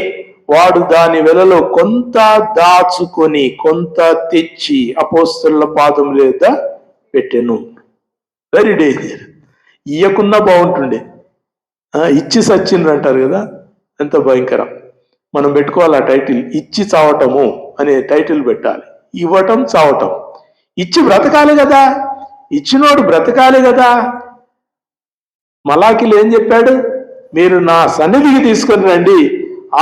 వాడు దాని వెలలో కొంత దాచుకొని కొంత తెచ్చి అపోస్తలుల పాదముల యొద్ద పెట్టెను. Very danger. ఇయ్యకున్నా బాగుంటుండే, ఇచ్చి సచ్చిండ్రు అంటారు కదా, ఎంత భయంకరం. మనం పెట్టుకోవాలి ఆ టైటిల్, ఇచ్చి చావటము అనే టైటిల్ పెట్టాలి. ఇవ్వటం చావటం. ఇచ్చి బ్రతకాలి కదా, ఇచ్చినోడు బ్రతకాలి కదా. మలాకిలు ఏం చెప్పాడు? మీరు నా సన్నిధికి తీసుకొని రండి,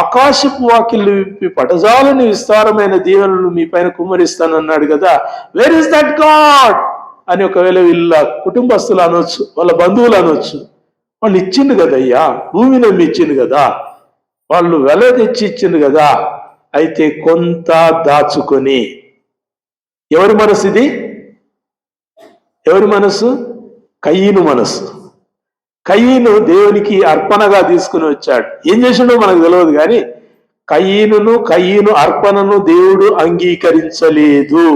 ఆకాశపు వాకిళ్ళు విప్పి పటజాలని విస్తారమైన దీవెనలు మీ పైన కుమ్మరిస్తానన్నాడు కదా. వేర్ ఇస్ దట్ గాడ్ అని ఒకవేళ వీళ్ళ కుటుంబస్తులు అనొచ్చు, వాళ్ళ బంధువులు అనొచ్చు. వాళ్ళు ఇచ్చిండు కదయ్యా, భూమి నమ్మి ఇచ్చిండు కదా, వాళ్ళు వెల తెచ్చి ఇచ్చిండు కదా. అయితే కొంత దాచుకొని, ఎవరి మనసు ఇది? ఎవరి మనసు? కయీను మనసు. కయీను దేవునికి అర్పణగా తీసుకుని వచ్చాడు. ఏం చేసిండో మనకు తెలియదు, కానీ కయీను అర్పణను దేవుడు అంగీకరించలేదు.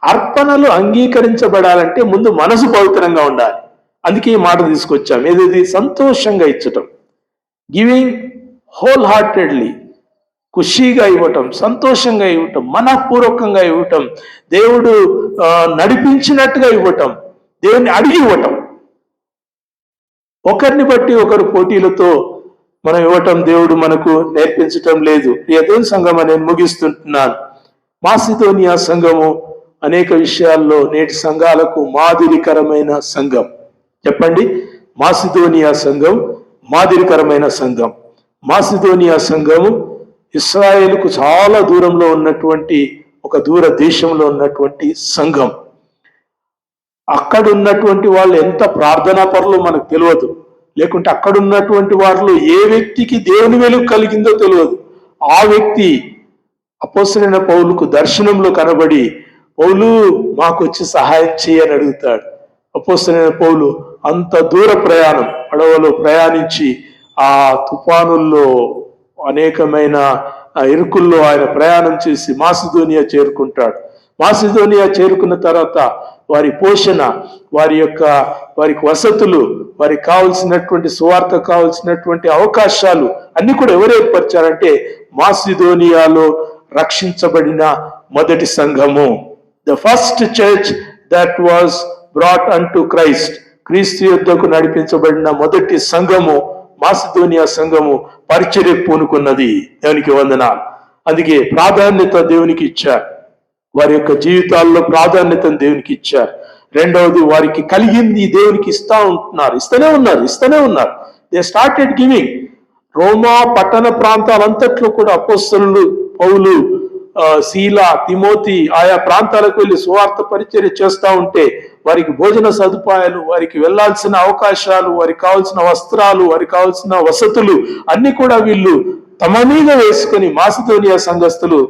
అర్పణలు అంగీకరించబడాలంటే ముందు మనసు పవిత్రంగా ఉండాలి. అందుకే ఈ మాట తీసుకొచ్చాం. ఏది? సంతోషంగా ఇచ్చటం, గివింగ్ హోల్ హార్టెడ్లీ, ఖుషీగా ఇవ్వటం, సంతోషంగా ఇవ్వటం, మనఃపూర్వకంగా ఇవ్వటం, దేవుడు నడిపించినట్టుగా ఇవ్వటం, దేవుడిని అడిగి ఇవ్వటం. ఒకరిని బట్టి ఒకరు పోటీలతో మనం ఇవ్వటం దేవుడు మనకు నేర్పించటం లేదు. దేవుని సంఘం నేను ముగిస్తుంటున్నాను. మాసిదోనియా సంఘము అనేక విషయాల్లో నేటి సంఘాలకు మాదిరికరమైన సంఘం. చెప్పండి, మాసిదోనియా సంఘం మాదిరికరమైన సంఘం. మాసిదోనియా సంఘము ఇశ్రాయేలుకు చాలా దూరంలో ఉన్నటువంటి ఒక దూర దేశంలో ఉన్నటువంటి సంఘం. అక్కడ ఉన్నటువంటి వాళ్ళు ఎంత ప్రార్థనా పరులు మనకు తెలియదు, లేకుంటే అక్కడ ఉన్నటువంటి వాళ్ళు ఏ వ్యక్తికి దేవుని వెలుగు కలిగిందో తెలియదు. ఆ వ్యక్తి అపోస్తలుడైన పౌలుకు దర్శనంలో కనబడి, పౌలు మాకు వచ్చి సహాయం చేయని అడుగుతాడు. అపోస్తలుడైన పౌలు అంత దూర ప్రయాణం పడవలో ప్రయాణించి ఆ తుఫానుల్లో అనేకమైన ఇరుకుల్లో ఆయన ప్రయాణం చేసి మాసిదోనియా చేరుకుంటాడు. మాసిదోనియా చేరుకున్న తర్వాత వారి పోషణ, వారికి వసతులు, వారికి కావలసినటువంటి సువార్త కావలసినటువంటి అవకాశాలు అన్ని కూడా ఎవరు ఏర్పరిచారంటే మాసిదోనియాలో రక్షించబడిన మొదటి సంఘము. The first church that was brought an to Christ, క్రీస్తు యుద్ధకు నడిపించబడిన మొదటి సంఘము మాసిదోనియా సంఘము పరిచర్య పూనుకున్నది. దేవునికి వందనాలు. అందుకే ప్రాధాన్యత దేవునికి ఇచ్చారు, వారి యొక్క జీవితాల్లో ప్రాధాన్యతను దేవునికి ఇచ్చారు. రెండవది, వారికి కలిగింది దేవునికి ఇస్తూనే ఉన్నారు. They started giving. రోమా పట్టణ ప్రాంతాలంతట్లో కూడా అపోస్తలులు పౌలు, శీల, తిమోతి ఆయా ప్రాంతాలకు వెళ్ళి సువార్త పరిచర్య చేస్తూ ఉంటే వారికి భోజన సదుపాయాలు, వారికి వెళ్లాల్సిన అవకాశాలు, వారికి కావాల్సిన వస్త్రాలు, వారికి కావాల్సిన వసతులు అన్ని కూడా వీళ్ళు తమ మీద వేసుకొని మాసిదోనియా సంఘస్థులు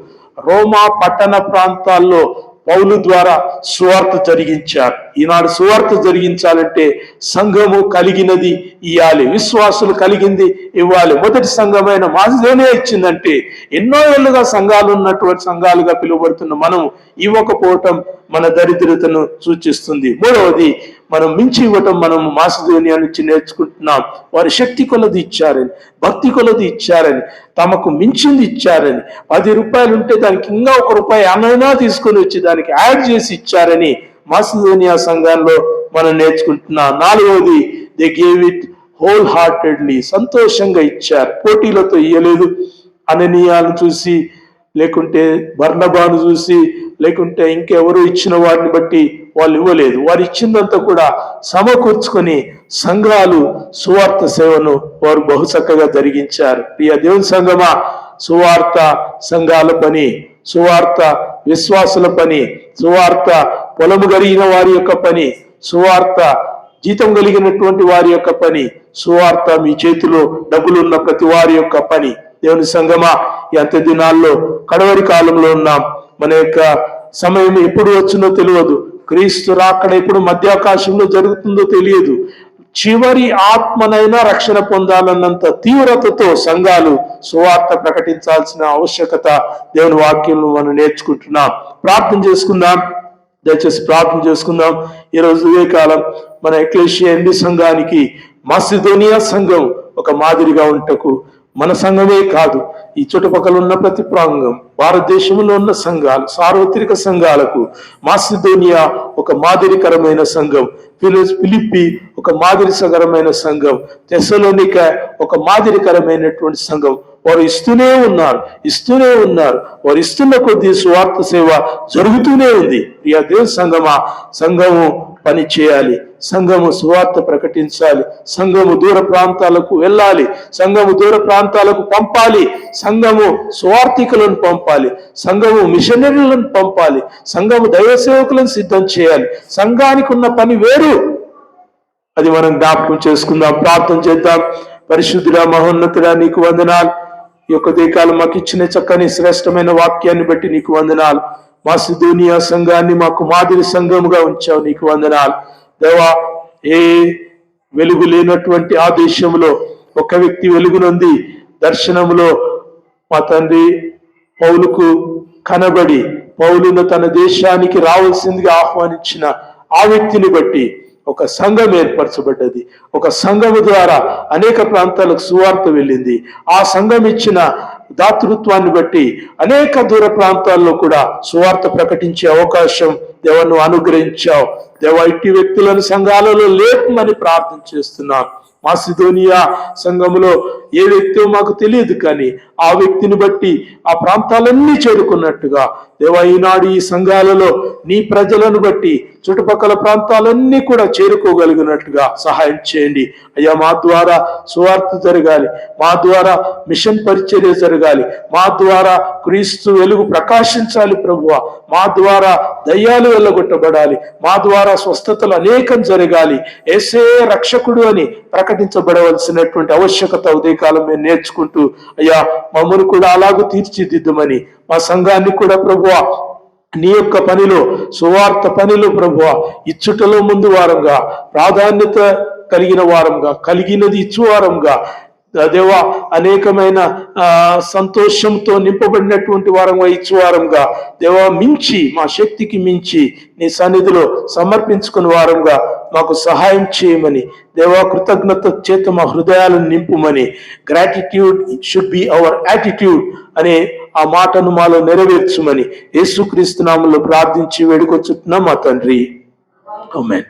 రోమా పట్టణ ప్రాంతాల్లో పౌలు ద్వారా సువార్త జరిగించారు. ఈనాడు సువార్త జరిగించాలంటే సంఘము కలిగినది ఇవ్వాలి, విశ్వాసులు కలిగింది ఇవ్వాలి. మొదటి సంఘమైన మాసిదోనియా ఇచ్చిందంటే ఎన్నో ఏళ్ళుగా సంఘాలు ఉన్నటువంటి సంఘాలుగా పిలువబడుతున్న మనం ఇవ్వకపోవటం మన దరిద్రతను సూచిస్తుంది. మూడవది, మనం మించి ఇవ్వటం మనం మాసిదోనియా నుంచి నేర్చుకుంటున్నాం. వారి శక్తి కొలది ఇచ్చారని, భక్తి కొలది ఇచ్చారని, తమకు మించింది ఇచ్చారని, 10 రూపాయలు ఉంటే దానికి ఇంకా 1 రూపాయి అన్నైనా తీసుకొని వచ్చి దానికి యాడ్ చేసి ఇచ్చారని మాసిదోనియా సంఘంలో మనం నేర్చుకుంటున్నాం. నాలుగవది, they gave it whole heartedly, సంతోషంగా ఇచ్చారు, పోటీలతో ఇయ్యలేదు. అననీయాను చూసి, లేకుంటే బర్నబాను చూసి, లేకుంటే ఇంకెవరు ఇచ్చిన వాటిని బట్టి వాళ్ళు ఇవ్వలేదు. వారు ఇచ్చిందంతా కూడా సమకూర్చుకొని సంఘాలు సువార్త సేవను వారు బహు చక్కగా జరిగించారు. ప్రియ దేవుని సంఘమా, సువార్త సంఘాల పని, సువార్త విశ్వాసుల పని, సువార్త పొలము కలిగిన వారి యొక్క పని, సువార్త జీతం కలిగినటువంటి వారి యొక్క పని, సువార్త మీ చేతిలో డబ్బులున్న ప్రతి వారి యొక్క పని. దేవుని సంఘమా, ఈ అంత్య దినాల్లో కడవరి కాలంలో ఉన్నాం. మన యొక్క సమయం ఎప్పుడు వచ్చినో తెలియదు. క్రీస్తు రాకడ ఎప్పుడు మధ్యాకాశంలో జరుగుతుందో తెలియదు. చివరి ఆత్మనైనా రక్షణ పొందాలన్నంత తీవ్రతతో సంఘాలు సువార్త ప్రకటించాల్సిన ఆవశ్యకత దేవుని వాక్యంలో మనం నేర్చుకుంటున్నాం. ప్రార్థన చేసుకుందాం, దయచేసి ప్రార్థన చేసుకుందాం. ఈరోజు ఇదే కాలం మన ఎక్లేషియా ఎన్ని సంఘానికి మాసిదోనియా సంఘం ఒక మాదిరిగా ఉంటకు, మన సంఘమే కాదు ఈ చుట్టుపక్కల ఉన్న ప్రతి ప్రాంగం, భారతదేశంలో ఉన్న సంఘాలు, సార్వత్రిక సంఘాలకు మాసిదోనియా ఒక మాదిరికరమైన సంఘం, ఫిలిప్పి ఒక మాదిరికరమైన సంఘం, తెస్సలోనిక ఒక మాదిరికరమైనటువంటి సంఘం. వారు ఇస్తూనే ఉన్నారు. వారు ఇస్తున్న కొద్దీ సువార్త సేవ జరుగుతూనే ఉంది. ప్రియ దేవుని సంఘమా, సంఘము పని చేయాలి, సంఘము సువార్త ప్రకటించాలి, సంఘము దూర ప్రాంతాలకు వెళ్ళాలి, సంఘము దూర ప్రాంతాలకు పంపాలి, సంఘము సువార్థికులను పంపాలి, సంఘము మిషనరీలను పంపాలి, సంఘము దైవ సేవకులను సిద్ధం చేయాలి. సంఘానికి ఉన్న పని వేరు, అది మనం జ్ఞాపకం చేసుకుందాం. ప్రార్థన చేద్దాం. పరిశుద్ధుడా, మహోన్నతుడా, నీకు వందనాలు. ఈ యొక్క దేకాలు మాకు ఇచ్చిన చక్కని శ్రేష్టమైన వాక్యాన్ని బట్టి నీకు వందనాలు. మాసిదోనియా సంఘాన్ని మాకు మాదిరి సంఘముగా ఉంచావు, నీకు వందనాలు. దేవా, ఏ వెలుగు లేనటువంటి ఆ దేశంలో ఒక వ్యక్తి వెలుగునుంది. దర్శనములో మా తండ్రి పౌలుకు కనబడి పౌలును తన దేశానికి రావాల్సిందిగా ఆహ్వానించిన ఆ వ్యక్తిని బట్టి ఒక సంఘం ఏర్పరచబడ్డది. ఒక సంఘము ద్వారా అనేక ప్రాంతాలకు సువార్త వెళ్ళింది. ఆ సంఘం ఇచ్చిన దాతృత్వాన్ని బట్టి అనేక దూర ప్రాంతాల్లో కూడా సువార్త ప్రకటించే అవకాశం దేవను అనుగ్రహించావు. దేవ, ఇట్టి వ్యక్తులను సంఘాలలో లేపమని ప్రార్థన చేస్తున్నాం. మాసిదోనియా సంఘములో ఏ వ్యక్తో మాకు తెలియదు, కానీ ఆ వ్యక్తిని బట్టి ఆ ప్రాంతాలన్నీ చేరుకున్నట్టుగా దేవా, ఈనాడు ఈ సంఘాలలో నీ ప్రజలను బట్టి చుట్టుపక్కల ప్రాంతాలన్నీ కూడా చేరుకోగలిగినట్టుగా సహాయం చేయండి అయ్యా. మా ద్వారా సువార్త జరగాలి, మా ద్వారా మిషన్ పరిచర్య జరగాలి, మా ద్వారా క్రీస్తు వెలుగు ప్రకాశించాలి ప్రభువా, మా ద్వారా దయ్యాలు వెళ్ళగొట్టబడాలి, మా ద్వారా స్వస్థతలు అనేకం జరగాలి. యేసే రక్షకుడు అని ప్రకటించబడవలసినటువంటి ఆవశ్యకత ఉదయకాలం మేము నేర్చుకుంటూ అయ్యా, మమ్మల్ని కూడా అలాగూ తీర్చిదిద్దుమని, మా సంఘాన్ని కూడా ప్రభువా నీ యొక్క పనిలో, సువార్త పనిలో ప్రభువా ఇచ్చుటలో ముందు వారంగా, ప్రాధాన్యత కలిగిన వారంగా, కలిగినది ఇచ్చువారంగా, దేవా అనేకమైన సంతోషంతో నింపబడినటువంటి వారంగా ఇచ్చేవారంగా దేవా మించి మా శక్తికి మించి నీ సన్నిధిలో సమర్పించుకుని వారంగా మాకు సహాయం చేయమని దేవా కృతజ్ఞత చేత మా హృదయాలను నింపుమని gratitude should be our attitude అనే ఆ మాటను మాలో నెరవేర్చుమని యేసుక్రీస్తు నామములో ప్రార్థించి వేడుకొచ్చుతున్నాం మా తండ్రి. ఆమేన్.